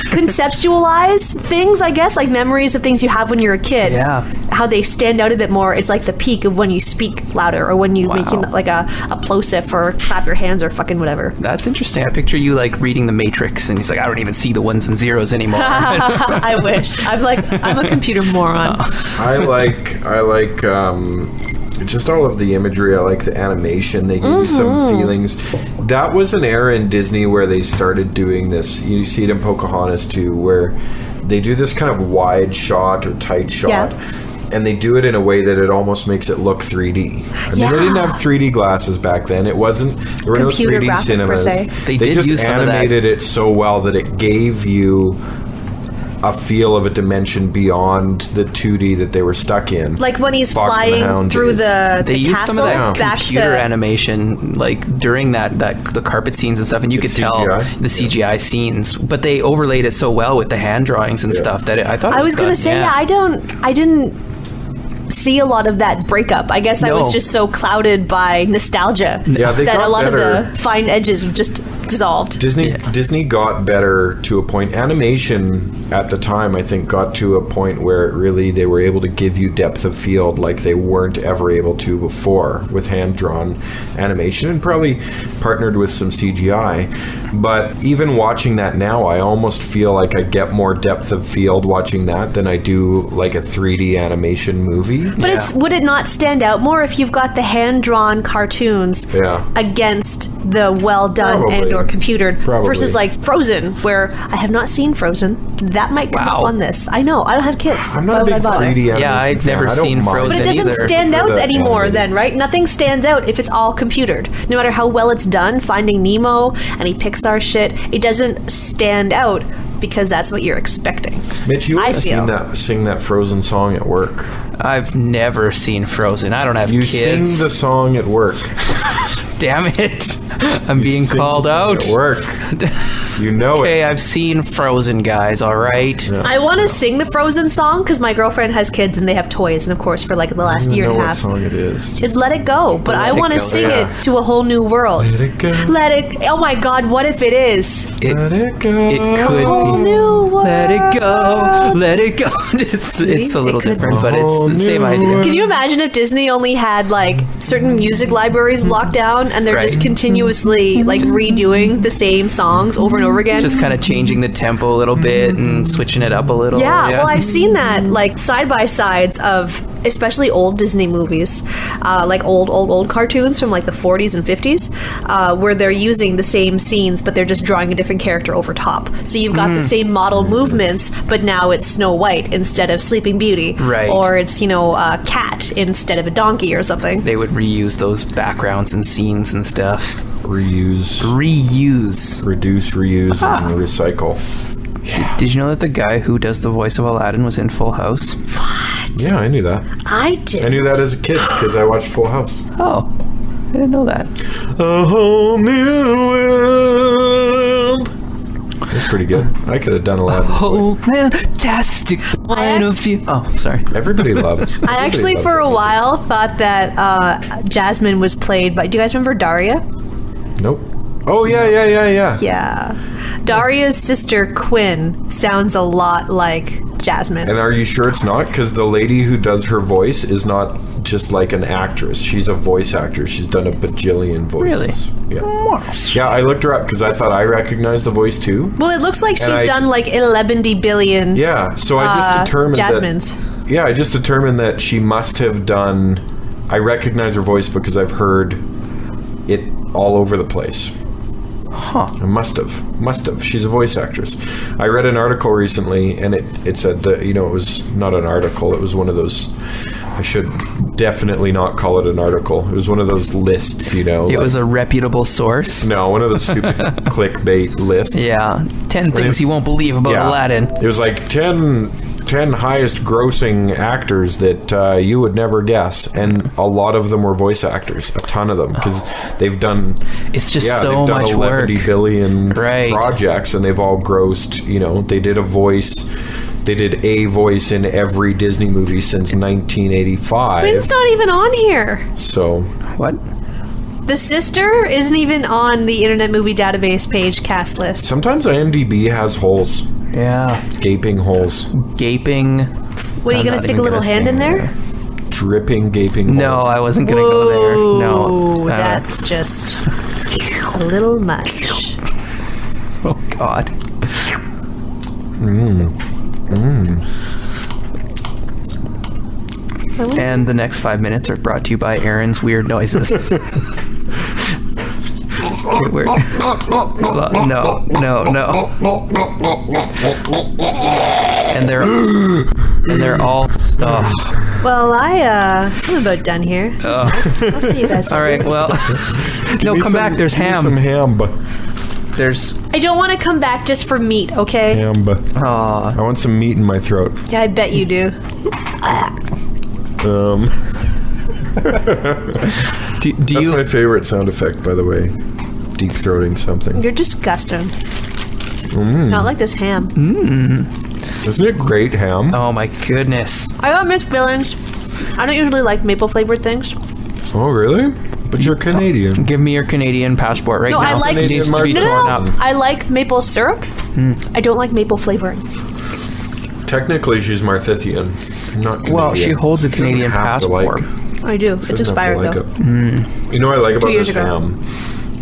conceptualize things, I guess, like memories of things you have when you're a kid. Yeah. How they stand out a bit more. It's like the peak of when you speak louder, or when you make like a plosive, or clap your hands, or fucking whatever. That's interesting. I picture you like reading the Matrix, and he's like, I don't even see the ones and zeros anymore. I wish. I'm a computer moron. I like just all of the imagery. I like the animation. They give you some feelings. That was an era in Disney where they started doing this. You see it in Pocahontas too, where they do this kind of wide shot or tight shot. Yeah. And they do it in a way that it almost makes it look 3D. I mean, they didn't have 3D glasses back then. There were Computer no 3D graphic, per cinemas. se. They They did just use some of that. animated it so well that it gave you a feel of a dimension beyond the 2D that they were stuck in. Like when he's Fox and the flying Hound through days. the They used castle some of that back computer to animation, like during that the carpet scenes and stuff, and you could tell CGI? the CGI scenes. But they overlaid it so well with the hand drawings and stuff that I thought. I was gonna gonna say, I didn't see a lot of that breakup. I guess I No. was just so clouded by nostalgia Yeah, they that got a lot better. of the fine edges just dissolved. Disney got better to a point. Animation at the time, I think, got to a point where they were able to give you depth of field like they weren't ever able to before with hand-drawn animation, and probably partnered with some CGI. But even watching that now, I almost feel like I get more depth of field watching that than I do like a 3D animation movie. But would it not stand out more if you've got the hand-drawn cartoons against the well-done and or computered versus like Frozen, where I have not seen Frozen. That might come up on this. I know. I don't have kids. I'm not a big 3D animation Yeah, I've never seen Frozen. But it doesn't stand out anymore then, right? Nothing stands out if it's all computered. No matter how well it's done, Finding Nemo, any Pixar shit, it doesn't stand out because that's what you're expecting. Mitch, you would have sing that Frozen song at work. I've never seen Frozen. I don't have kids. You sing the song at work. Damn it. I'm being called out. At work. You know Okay, it. I've seen Frozen, guys, all right? Yeah. I want to sing the Frozen song because my girlfriend has kids and they have toys, and of course for like the last year and a half. I don't know what song it is. It's Let It Go, but I want to sing it to a whole new world. Let it go. Let it. Oh my God! What if it is? Let it go. It could whole be. new world. Let it go. Let it go. It's a little different, but it's the same idea. Can you imagine if Disney only had like certain music libraries locked down and they're just continuously like redoing the same songs over and over again? Just kind of changing the tempo a little bit and switching it up a little. Yeah, well, I've seen that like side by sides of especially old Disney movies, like old cartoons from like the 40s and 50s, where they're using the same scenes, but they're just drawing a different character over top. So you've got the same model movements, but now it's Snow White instead of Sleeping Beauty. Right. Or it's, a cat instead of a donkey or something. They would reuse those backgrounds and scenes and stuff. Reuse. Reduce, reuse, and recycle. Did you know that the guy who does the voice of Aladdin was in Full House? What? Yeah, I knew that. I did. I knew that as a kid because I watched Full House. Oh, I didn't know that. A whole new world. That's pretty good. I could have done Aladdin's Oh, voice. fantastic point of view. Oh, sorry. Everybody loves. I actually, for a while, thought that Jasmine was played by... Do you guys remember Daria? Nope. Oh, yeah. Yeah. Daria's sister, Quinn, sounds a lot like Jasmine. And are you sure it's not? Because the lady who does her voice is not just like an actress. She's a voice actor. She's done a bajillion voices. Really? Yeah. Yeah, I looked her up because I thought I recognized the voice too. Well, it looks like she's done like 11 billion. Yeah, so I just determined Jasmine's. I just determined that she must have done... I recognize her voice because I've heard it all over the place. Huh. I must have. She's a voice actress. I read an article recently, and it said that, it was not an article. It was one of those... I should definitely not call it an article. It was one of those lists, It was a reputable source? No, one of those stupid clickbait lists. Yeah. 10 things you won't believe about Aladdin. It was like 10 highest grossing actors that you would never guess, and a lot of them were voice actors, a ton of them, because they've done it's just so they've done much 11 work. billion projects, and they've all grossed, they did a voice in every Disney movie since 1985. Quinn's not even on here. So what? The sister isn't even on the Internet Movie Database page cast list. sometimes IMDb has holes. Yeah. Gaping holes. Gaping. What, are you going to stick a little hand in there? Dripping, gaping holes. No, I wasn't going to go there. No. Ooh, that's just a little much. Oh, God. And the next 5 minutes are brought to you by Aaron's weird noises. No. And they're all stuff. Well, I'm about done here. I'll see you guys later. All right, well, no, come back. There's ham. Some ham. There's. I don't want to come back just for meat, okay? Ham. Aw. I want some meat in my throat. Yeah, I bet you do. That's my favorite sound effect, by the way. Deep throating something. You're disgusting. Not like this ham. Isn't it great ham? Oh my goodness. I got mixed feelings. I don't usually like maple flavored things. Oh, really? But you're Canadian. Give me your Canadian passport right No, now. I like- It needs to be Canadian torn No, up. I like maple syrup. I don't like maple flavoring. Technically, she's Marthythian. Not Canadian. Well, she holds a She doesn't Canadian have to passport. I do. It's expired though. You know what I like about years this ago. ham?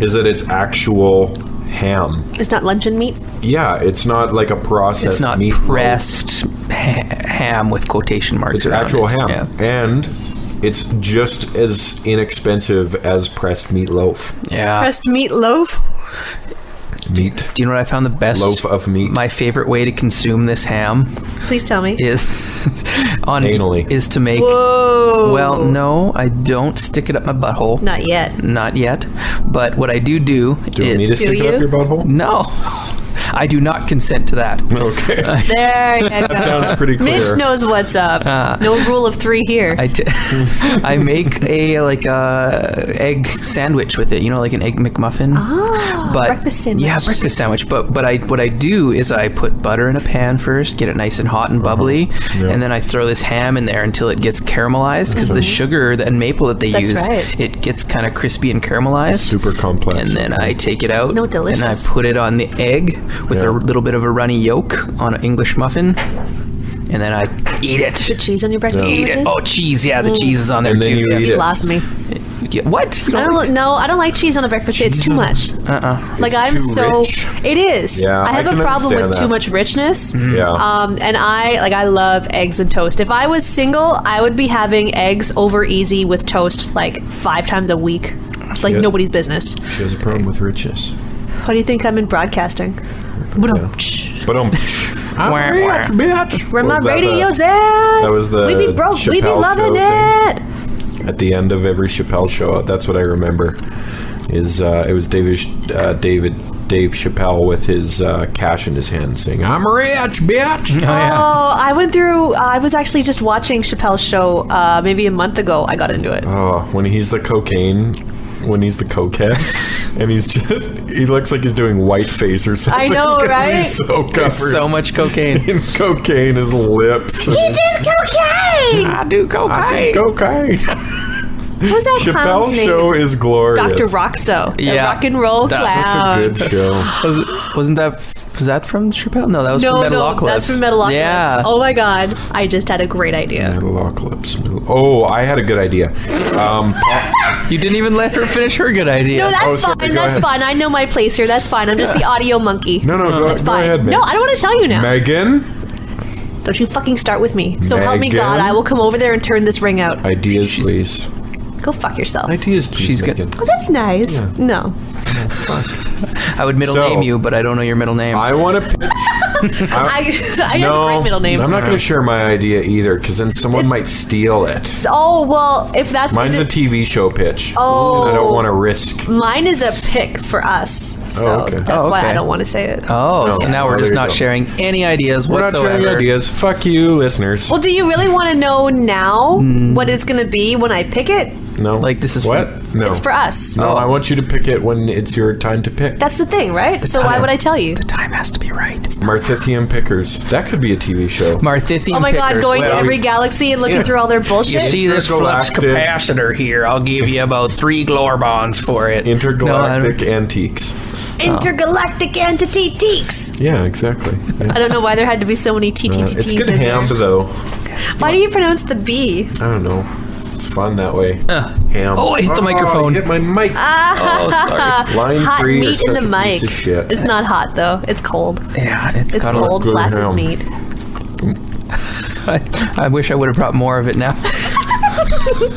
Is that it's actual ham. It's not luncheon meat. Yeah, it's not like a processed It's not meat. pressed ham with quotation marks. It's around actual it. ham. Yeah. And it's just as inexpensive as pressed meatloaf. Yeah. Pressed meatloaf. Meat. Do you know what I found the best? Loaf of meat. My favorite way to consume this ham Please tell me. is Anally. is to make. Whoa. Well, no, I don't stick it up my butthole. Not yet. Not yet. But what I do Do you want me to stick it up you? your butthole? No, I do not consent to that. Okay. There you go. Sounds pretty clear. Mitch knows what's up. No rule of 3 here. I make a egg sandwich with it. You know, like an egg McMuffin. But breakfast sandwich. Yeah, breakfast sandwich. But what I do is I put butter in a pan first, get it nice and hot and bubbly, and then I throw this ham in there until it gets caramelized because the sugar and maple that they That's use, right. it gets kind of crispy and caramelized. Super complex. And then I take it out No, and I delicious. put it on the egg with a little bit of a runny yolk on an English muffin, and then I eat it. Put cheese on your breakfast Eat it. sandwiches? Oh, cheese! Yeah, the cheese is on there And then too. you yeah. eat You it. lost me. Yeah, what? You I don't like cheese on a breakfast. It's too much. Like It's I'm too so. rich. It is. Yeah, I have I a can problem with understand too that. much richness. Yeah. And I love eggs and toast. If I was single, I would be having eggs over easy with toast like 5 times a week. Like Yeah. nobody's business. She has a problem with richness. Why do you think I'm in broadcasting? But I'm Wah, rich, bitch. Where my Was that radio's the- at? That was the We be broke. We be Chappelle loving show it. At the end of every Chappelle show, that's what I remember. Is it was Dave Chappelle with his cash in his hand saying, "I'm rich, bitch." Oh, yeah. Oh, I went through. I was actually just watching Chappelle's show maybe a month ago. I got into it. Oh, when he's the cokehead, and he looks like he's doing whiteface or something. I know, 'cause right? He's so covered There's so much cocaine. in cocaine, his lips. He does cocaine. I do cocaine. Cocaine. What's that clown's Chappelle's name? show is glorious. Dr. Rockso, the Yeah. rock and roll That's clown. Such a good show. Was that from Chappelle? No, that was from No, Metalocalypse. that's from Metalocalypse. Yeah. Oh my god, I just had a great idea. Metalocalypse. Oh, I had a good idea. You didn't even let her finish her good idea. No, that's Oh, sorry, fine. go That's ahead. fine. I know my place here. That's fine. I'm just the audio monkey. No, go That's fine. ahead, man. No, I don't want to tell you now. Megan, Don't you fucking start with me. So help me God, Megan? I will come over there and turn this ring out. ideas, please. Go fuck yourself. Ideas, please, She's good. Megan. Oh, that's nice. No. I would middle So- name you, but I don't know your middle name. I want to pitch. I have a great middle name. I'm not going to share my idea either, because then someone might steal it. Oh, well, if that's... Mine's is a it- TV show pitch. Oh. And I don't want to risk. Mine is a pick for us. So okay. that's why okay. I don't want to say it. oh, so No. now we're Well, just there you not go. sharing any ideas We're not whatsoever. sharing ideas. Fuck you, listeners. Well, do you really want to know now what it's going to be when I pick it? No. Like, this is what? No. It's for us. No, Oh. I want you to pick it when it's your time to pick. That's the thing, right? So why would I tell you? The time has to be right. Marthythian Pickers. That could be a TV show. Marthythian Oh my god, pickers. going to Well, every galaxy and looking Yeah. through all their bullshit? You see this flux Intergalactic- capacitor here? I'll give you about 3 glore bonds for it. Intergalactic Antiques. Intergalactic entity teaks. Yeah, exactly. Yeah. I don't know why there had to be so many TTTTs It's good in ham, there. though. Why do you pronounce the B? I don't know. It's fun that way. Ham. Oh, I hit the microphone. I hit my mic. Oh, sorry. Line Hot 3 meat is in such the a mic. piece of shit. It's not hot though. It's cold. Yeah, it's It's got cold, good flaccid ham. meat. I wish I would have brought more of it now.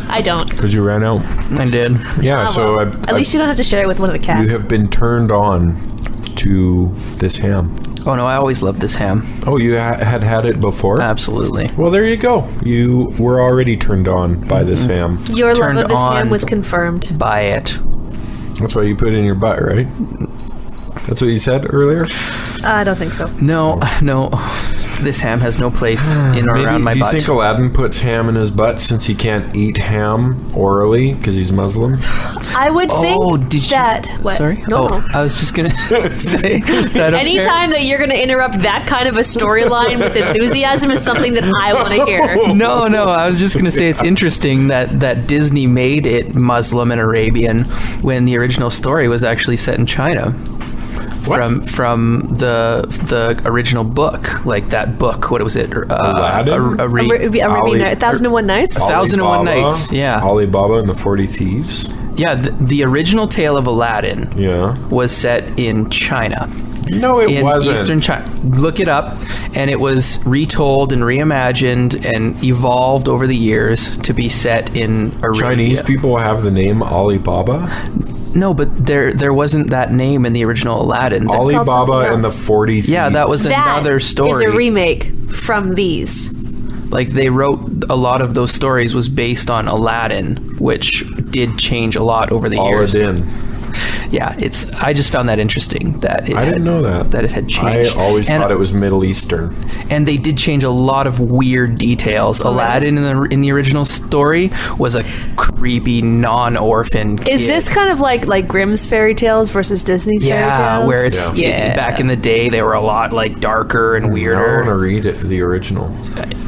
I don't. Because you ran out. I did. Yeah, Oh, so well. At least you don't have to share it with one of the cats. you have been turned on to this ham. Oh no, I always loved this ham. Oh, you had it before? Absolutely. Well, there you go. You were already turned on by this ham. Your love Turned of this ham on. was confirmed. Buy it. That's why you put it in your butt, right? That's what you said earlier? I don't think so. No. This ham has no place in or around my do you butt. think Aladdin puts ham in his butt since he can't eat ham orally because he's Muslim? I would think did you? that. What? Sorry. No. I was just gonna say that. Anytime that you're going to interrupt that kind of a storyline with enthusiasm is something that I want to hear. No. I was just gonna say it's interesting that Disney made it Muslim and Arabian when the original story was actually set in China. What? From the original book, like that book. What was it? Aladdin? Arabian 1001 Nights? 1001 Alibaba? Nights. Yeah. Alibaba and the 40 Thieves. Yeah. The original tale of Aladdin. Yeah. Was set in China. No, it in wasn't. Eastern China. Look it up, and it was retold and reimagined and evolved over the years to be set in Arabia. Chinese people have the name Alibaba? No, but there wasn't that name in the original Aladdin. Alibaba and the 40 Thieves. Yeah, that was another story. Is a remake from these. Like, they wrote a lot of those stories was based on Aladdin, which did change a lot over the years. Aladdin. Yeah, I just found that interesting that I didn't know that it had changed. I always thought it was Middle Eastern. And they did change a lot of weird details. Aladdin in the original story was a creepy non-orphan kid. Is this kind of like Grimm's fairy tales versus Disney's fairy tales? Yeah, where it's back in the day they were a lot like darker and weirder. I want to read it, the original.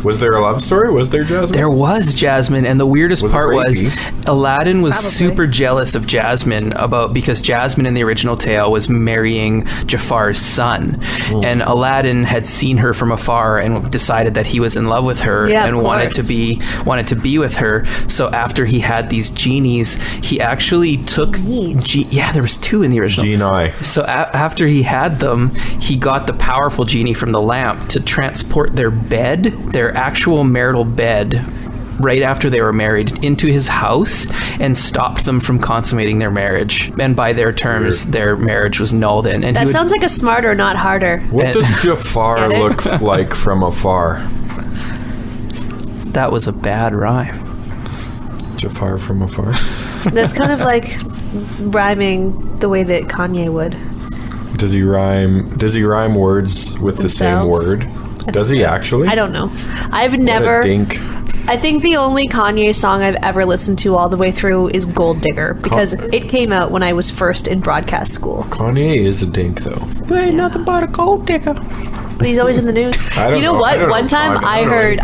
Was there a love story? Was there Jasmine? There was Jasmine, and the weirdest part was Aladdin was super jealous of Jasmine because Jasmine in the original tale was marrying Jafar's son, and Aladdin had seen her from afar and decided that he was in love with her and wanted to be with her. So after he had these genies, he actually took there was 2 in the original. Genii. So after he had them, he got the powerful genie from the lamp to transport their actual marital bed, right after they were married, into his house and stopped them from consummating their marriage. And by their terms, their marriage was null then. And that sounds like a smarter, not harder. What does Jafar look like from afar? That was a bad rhyme. Jafar from afar? That's kind of like rhyming the way that Kanye would. Does he rhyme words with the same word? Does he actually? I don't know. I've never. What a dink. I think the only Kanye song I've ever listened to all the way through is Gold Digger, because it came out when I was first in broadcast school. Kanye is a dink, though. There ain't nothing but a gold digger. But he's always in the news. You know what? One time I heard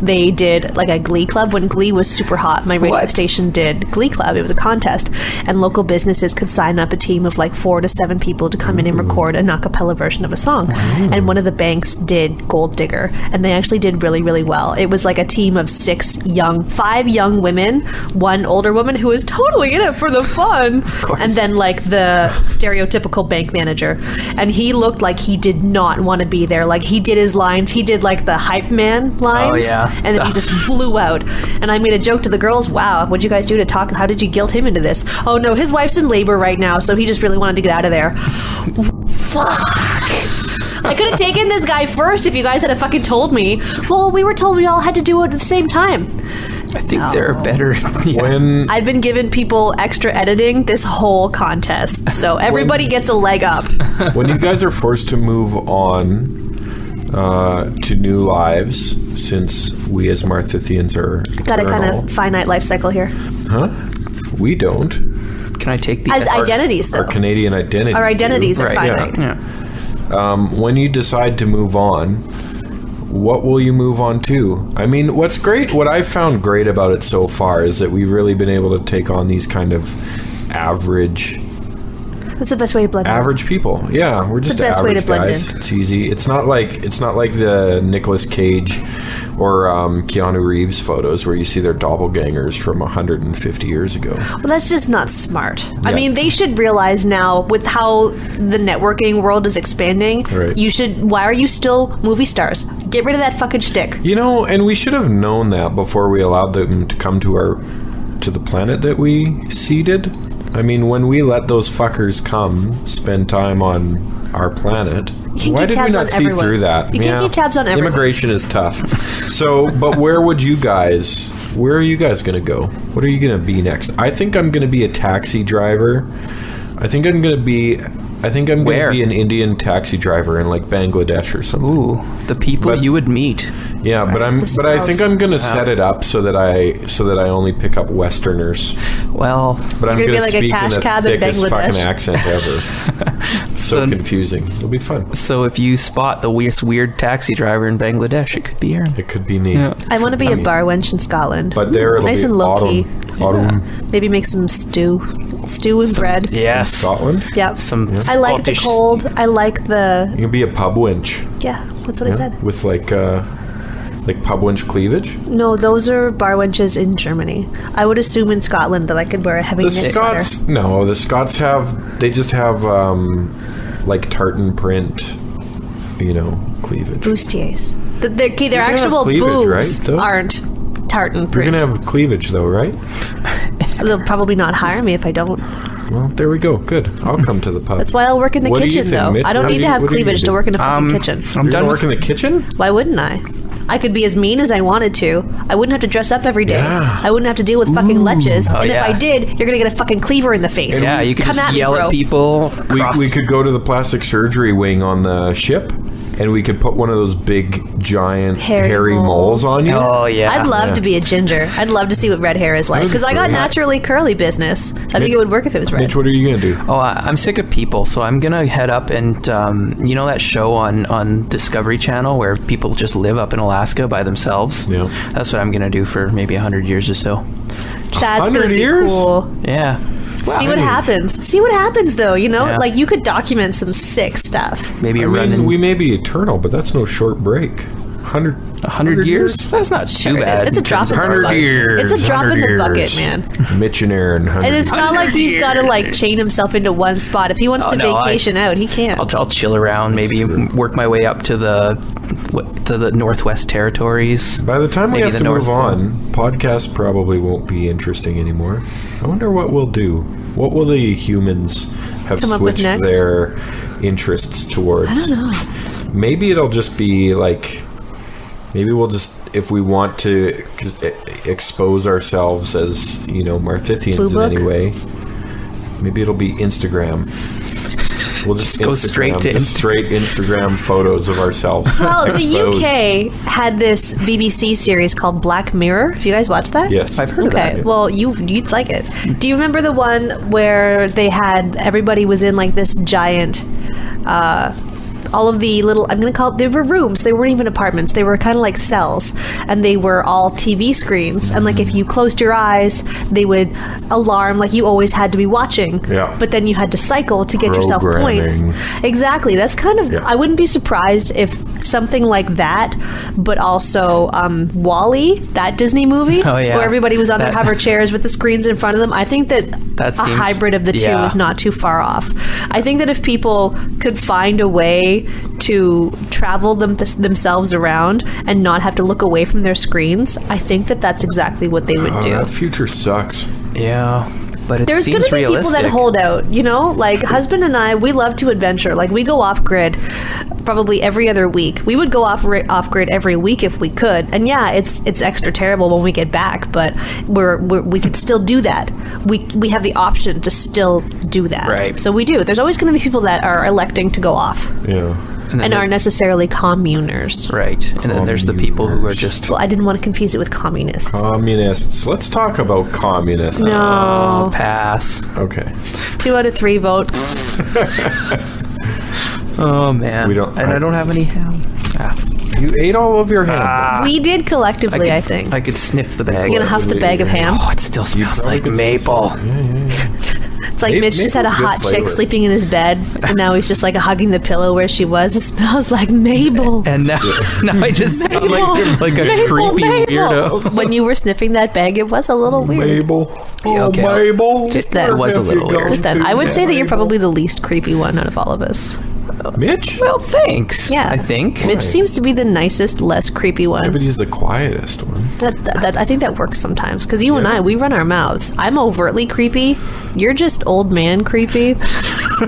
they did like a Glee Club when Glee was super hot. My radio station did Glee Club. It was a contest, and local businesses could sign up a team of like 4 to 7 people to come in and record an a cappella version of a song. And one of the banks did Gold Digger, and they actually did really, really well. It was like a team of 5 young women, 1 older woman who was totally in it for the fun, and then like the stereotypical bank manager. And he looked like he did not want to be there. Like, he did his lines. He did like the hype man lines. Oh, yeah. And then he just blew out. And I made a joke to the girls. Wow, what'd you guys do to talk? How did you guilt him into this? Oh no, his wife's in labor right now, so he just really wanted to get out of there. Fuck. I could have taken this guy first if you guys had fucking told me. Well, we were told we all had to do it at the same time. I think there are better. When I've been giving people extra editing this whole contest, so everybody gets a leg up. When you guys are forced to move on to new lives, since we as Marthythians are Got a kind of finite life cycle here. Huh? We don't. Can I take the As identities, though. Our Canadian identities. Our identities do. are finite. Yeah. When you decide to move on, what will you move on to? I mean, what I've found great about it so far is that we've really been able to take on these kind of average That's the best way to blend in. Average people. Yeah, we're just the best way average to blend guys. in. It's easy. It's not like the Nicolas Cage or Keanu Reeves photos where you see their doppelgangers from 150 years ago. Well, that's just not smart. Yeah. I mean, they should realize now with how the networking world is expanding, Right. why are you still movie stars? Get rid of that fucking shtick. You know, and we should have known that before we allowed them to come to the planet that we seeded. I mean, when we let those fuckers come spend time on our planet, why did we not see through that? You can't keep tabs on everyone. Immigration is tough. So, but where are you guys going to go? What are you going to be next? I think I'm going to be a taxi driver. I think I'm gonna be Where? an Indian taxi driver in like Bangladesh or something. Ooh, the people But- you would meet. Yeah, but I think I'm gonna set it up so that I only pick up Westerners. Well, But I'm You're gonna gonna be like a speak in cash the cab in thickest Bangladesh. fucking accent ever. So confusing. It'll be fun. so if you spot the weird taxi driver in Bangladesh, it could be Aaron. It could be me. Yeah. I want to be a bar wench in Scotland. But there it'll Nice be and low-key. autumn Maybe make some stew and bread. Yes. Scotland. Yep. Some I like the Scottish- cold. I like the You can be a pub wench. yeah. That's what I said. With like pub wench cleavage. No, those are bar wenches in Germany. I would assume in Scotland that I could wear a heavy The knit Scots, no, the Scots just have like tartan print, cleavage. bustiers. Their gonna have actual cleavage, boobs right, though? aren't tartan You're print. gonna have cleavage though, right? They'll probably not hire me if I don't. Well, there we go. Good. I'll come to the pub. That's why I'll work in the What do you kitchen, think, though. Mitch? I don't What need do to you- have what are you cleavage gonna to do? work in a fucking kitchen. I'm You're done gonna with work in the kitchen? Why wouldn't I? I could be as mean as I wanted to. I wouldn't have to dress up every day. Yeah. I wouldn't have to deal with fucking leches. Oh, and yeah. if I did, you're gonna get a fucking cleaver in the face. Yeah, you could Come just at me, yell bro. at people. We could go to the plastic surgery wing on the ship, and we could put one of those big, giant, Hairy hairy moles moles. on you. Oh yeah. I'd love to be a ginger. I'd love to see what red hair is like. That'd be Because I got great. naturally curly business. I think it would work if it was red. Mitch, what are you gonna do? Oh, I'm sick of people, so I'm gonna head up and you know that show on Discovery Channel where people just live up in Alaska by themselves. Yeah. That's what I'm gonna do for maybe 100 years or so. That's 100 gonna be years? cool. Yeah. See what happens. See what happens, though. Yeah. Like you could document some sick stuff. Maybe I run mean, in we may be eternal, but that's no short break. 100 years. That's not too Sure, bad. it's a drop in the 100 bucket. years. It's a drop in 100 the bucket, years. man. Mitch and Aaron. 100 And it's not like 100 he's got to like chain himself into one spot. If he wants Oh, to no, vacation out, he can't. I'll chill around. Maybe true. work my way up to the Northwest Territories. By the time we Maybe have the to move North Pole. on, podcasts probably won't be interesting anymore. I wonder what we'll do. What will the humans have Come up with switched next? their interests towards? I don't know. Maybe it'll just be like, maybe we'll just, if we want to expose ourselves as, Marthythians Blue in book? any way, maybe it'll be Instagram. We'll just go straight to just straight Instagram photos of ourselves. Well, the exposed. UK had this BBC series called Black Mirror. Have you guys watched that? Yes. I've heard of Okay, that. well, you'd like it. Do you remember the one where they had everybody was in like this giant, all of the little, I'm gonna call it, they were rooms. They weren't even apartments. They were kind of like cells, and they were all TV screens. And like if you closed your eyes, they would alarm like you always had to be watching. Yeah. But then you had to cycle to get yourself points. Programming. Exactly. That's kind of. Yeah. I wouldn't be surprised if something like that, but also Wall-E, that Disney movie, Oh, yeah. where everybody was on their That- hover chairs with the screens in front of them. I think that That a seems- hybrid of the two yeah. is not too far off. I think that if people could find a way to travel themselves around and not have to look away from their screens, I think that that's exactly what they would do. That future sucks. Yeah, but it There's going seems to be realistic. people that hold out, like husband and I, we love to adventure. Like we go off grid probably every other week. We would go off grid every week if we could. And yeah, it's extra terrible when we get back, but we could still do that. We have the option to still do that. Right. So we do. There's always going to be people that are electing to go off Yeah. and aren't necessarily communers. Right, and then there's the people who are just Well, I didn't want to confuse it with communists. Communists. Let's talk about communists. No. pass. Okay. 2 out of 3 vote. Oh man, We don't- and I don't have any ham. You ate all of your ham. We did collectively, I think. I could sniff the bag. You're gonna huff the bag of ham. Oh, it still smells probably like could maple. It's like Mitch just had a Maple's good hot chick flavor. sleeping in his bed, and now he's just like hugging the pillow where she was. It smells like Mabel. And now I just sound like a Mabel, creepy Mabel. weirdo. When you were sniffing that bag, it was a little weird. Mabel. Oh, okay. Mabel. Just that It was a little weird. Just then, I would say that you're probably the least creepy one out of all of us. Mitch? Well, thanks. Yeah, I think. Mitch seems to be the nicest, less creepy one. But he's the quietest one. That I think that works sometimes because you and I, we run our mouths. I'm overtly creepy. You're just old man creepy.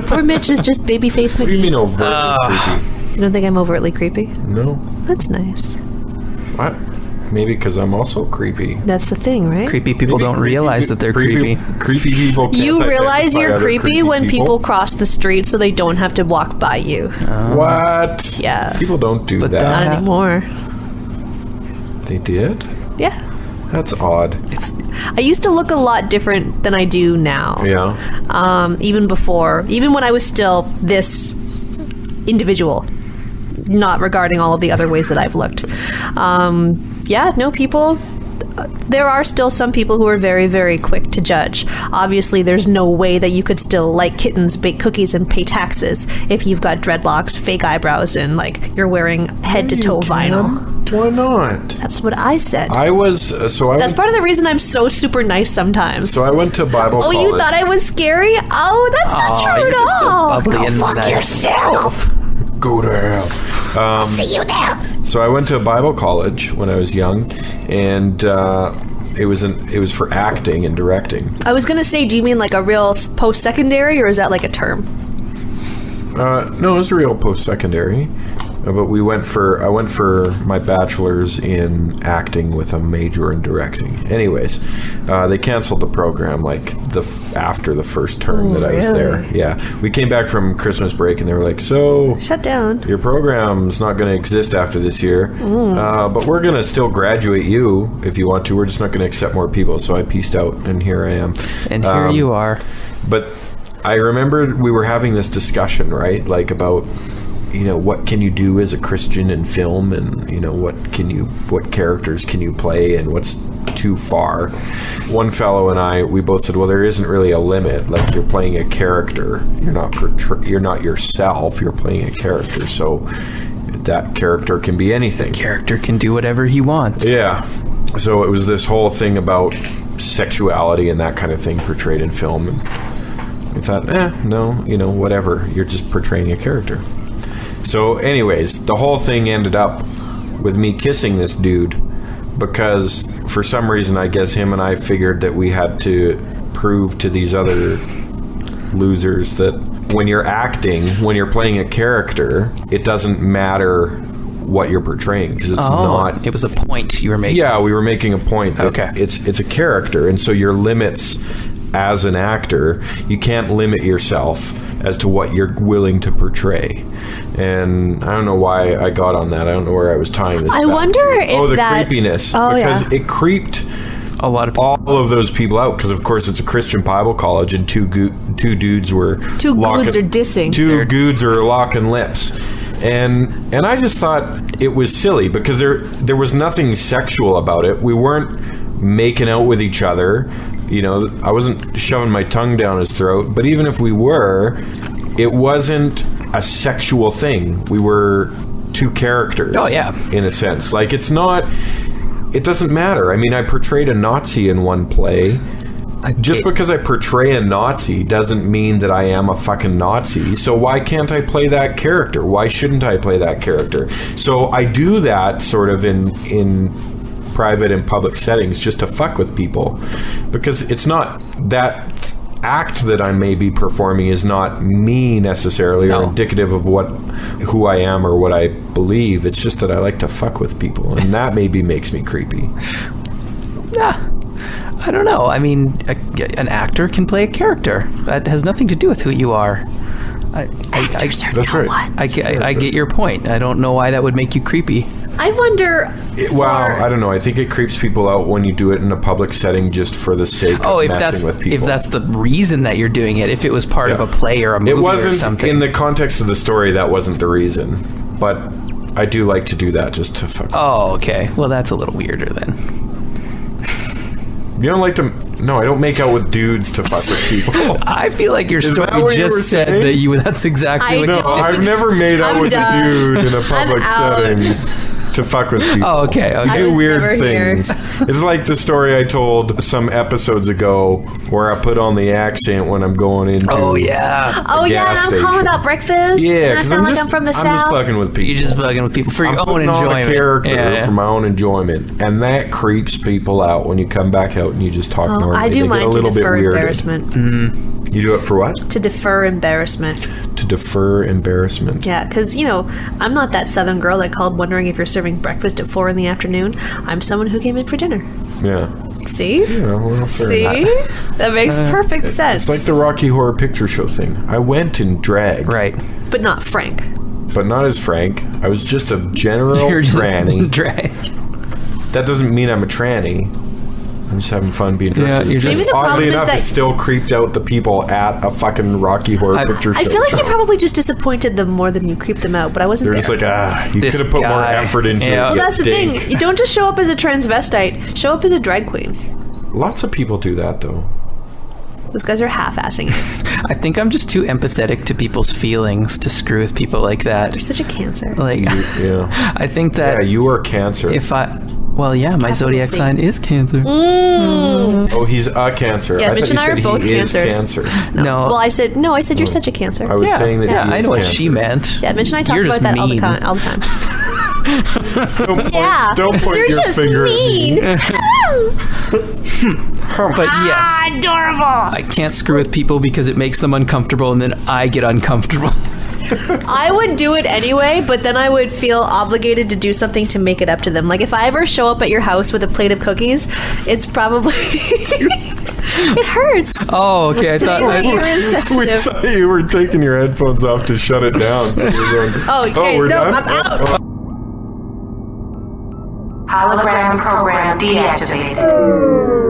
Poor Mitch is just babyface What do you McGee. mean overtly creepy? You don't think I'm overtly creepy? No. That's nice. What? Maybe because I'm also creepy. That's the thing, right? Creepy people don't realize that they're creepy. Creepy people can't You realize identify you're other creepy when people cross the street so they don't have to walk by you. What? Yeah. People don't do But that. Not anymore. They did? Yeah. That's odd. I used to look a lot different than I do now. Yeah. Even when I was still this individual, not regarding all of the other ways that I've looked. People, there are still some people who are very, very quick to judge. Obviously, there's no way that you could still like kittens, bake cookies, and pay taxes if you've got dreadlocks, fake eyebrows, and like you're wearing head-to-toe vinyl. Why not? That's what I said. That's part of the reason I'm so super nice sometimes. So I went to Bible college. Oh, you thought I was scary? Oh, that's not true you're at just so all. bubbly and Fuck nice. yourself. Go to hell. See you there. So I went to Bible college when I was young, and it was for acting and directing. I was gonna say, do you mean like a real post-secondary, or is that like a term? No, it was a real post-secondary. But I went for my bachelor's in acting with a major in directing. Anyways, they canceled the program after the first term that I was there. Yeah, we came back from Christmas break and they were like, "So Shut down. your program's not going to exist after this year, but we're going to still graduate you if you want to. We're just not going to accept more people." So I pieced out, and here I am. And here you are. But I remember we were having this discussion, right? Like about, what can you do as a Christian in film, and what characters can you play, and what's too far. One fellow and we both said, well, there isn't really a limit. Like, you're playing a character. You're not yourself. You're playing a character. So that character can be anything. Character can do whatever he wants. Yeah. So it was this whole thing about sexuality and that kind of thing portrayed in film. And we thought, no, whatever. You're just portraying a character. So anyways, the whole thing ended up with me kissing this dude because for some reason, I guess him and I figured that we had to prove to these other losers that when you're acting, when you're playing a character, it doesn't matter what you're portraying because it's not. It was a point you were making. Yeah, we were making a point. That Okay. It's a character, and so your limits as an actor, you can't limit yourself as to what you're willing to portray. And I don't know why I got on that. I don't know where I was tying this. I back wonder to. if the that- creepiness. Oh, because yeah. it creeped A lot of people. all of those people out because, of course, it's a Christian Bible college, and two dudes were Two goods are dissing. Two goods are locking lips. And I just thought it was silly because there was nothing sexual about it. We weren't making out with each other. I wasn't shoving my tongue down his throat. But even if we were, it wasn't a sexual thing. We were two characters. Oh, yeah. In a sense. Like, it doesn't matter. I mean, I portrayed a Nazi in one play. Just because I portray a Nazi doesn't mean that I am a fucking Nazi. So why can't I play that character? Why shouldn't I play that character? So I do that sort of in private and public settings just to fuck with people. Because it's not that act that I may be performing is not me necessarily or indicative of who I am or what I believe. It's just that I like to fuck with people. And that maybe makes me creepy. Yeah. I don't know. I mean, an actor can play a character. That has nothing to do with who you are. That's right. I get your point. I don't know why that would make you creepy. I wonder. I don't know. I think it creeps people out when you do it in a public setting just for the sake of messing with people. If that's the reason that you're doing it, if it was part of a play or a movie or something. In the context of the story, that wasn't the reason. But I do like to do that just to fuck. Oh, okay. Well, that's a little weirder then. You don't like to... No, I don't make out with dudes to fuck with people. I feel like your Is that story what you were just said saying? that that's exactly what No, you did. I've never made out I'm with done. a dude in a public out. setting to fuck with people. Oh, okay. I I do was weird never here. things. It's like the story I told some episodes ago where I put on the accent when I'm going into Oh, yeah. Oh yeah, and gas I'm calling station. out breakfast. Yeah, and I because sound like just, I'm from the I'm south. just fucking with people. You're just fucking with people for your I'm own putting on enjoyment. a character Yeah. for my own enjoyment, and that creeps people out when you come back out and you just talk normally. I do They mine get a to little bit defer weirded. embarrassment. You do it for what? To defer embarrassment. To defer embarrassment. Yeah, because, I'm not that southern girl that called wondering if you're serving breakfast at 4 in the afternoon. I'm someone who came in for dinner. Yeah. See? Yeah, well, fair See? enough. That makes perfect sense. It's like the Rocky Horror Picture Show thing. I went in drag. Right. But not Frank. But not as Frank. I was just a general You're just tranny. drag. That doesn't mean I'm a tranny. I'm just having fun being dressed Yeah, as a you're tranny. just- Maybe the Oddly problem is enough, that- it still creeped out the people at a fucking Rocky Horror Picture Show. I feel like you probably just disappointed them more than you creeped them out, but I wasn't They're there. just like, you This could have put more guy. effort into Yeah. it. Well, you that's the dink. thing. You don't just show up as a transvestite. Show up as a drag queen. Lots of people do that, though. Those guys are half-assing it. I think I'm just too empathetic to people's feelings to screw with people like that. You're such a Cancer. Like, Yeah. I think that Yeah, you are Cancer. my zodiac C. sign is Cancer. Oh, he's a Cancer. Yeah, I Mitch thought you and I said are he both is Cancers. Cancer. No. Well, I said you're such a Cancer. I was Yeah, saying that yeah, he I is know what Cancer. she meant. Yeah, Mitch and I talk You're about just that all the mean. time. Don't point, Yeah. don't point You're your just finger mean. at me. But yes, Adorable. I can't screw with people because it makes them uncomfortable, and then I get uncomfortable. I would do it anyway, but then I would feel obligated to do something to make it up to them. Like if I ever show up at your house with a plate of cookies, it's probably it hurts. Oh, okay. I thought. You're We insensitive. thought you were taking your headphones off to shut it down. So we're going, Oh, okay, we're no, done? I'm out. Hologram program deactivated.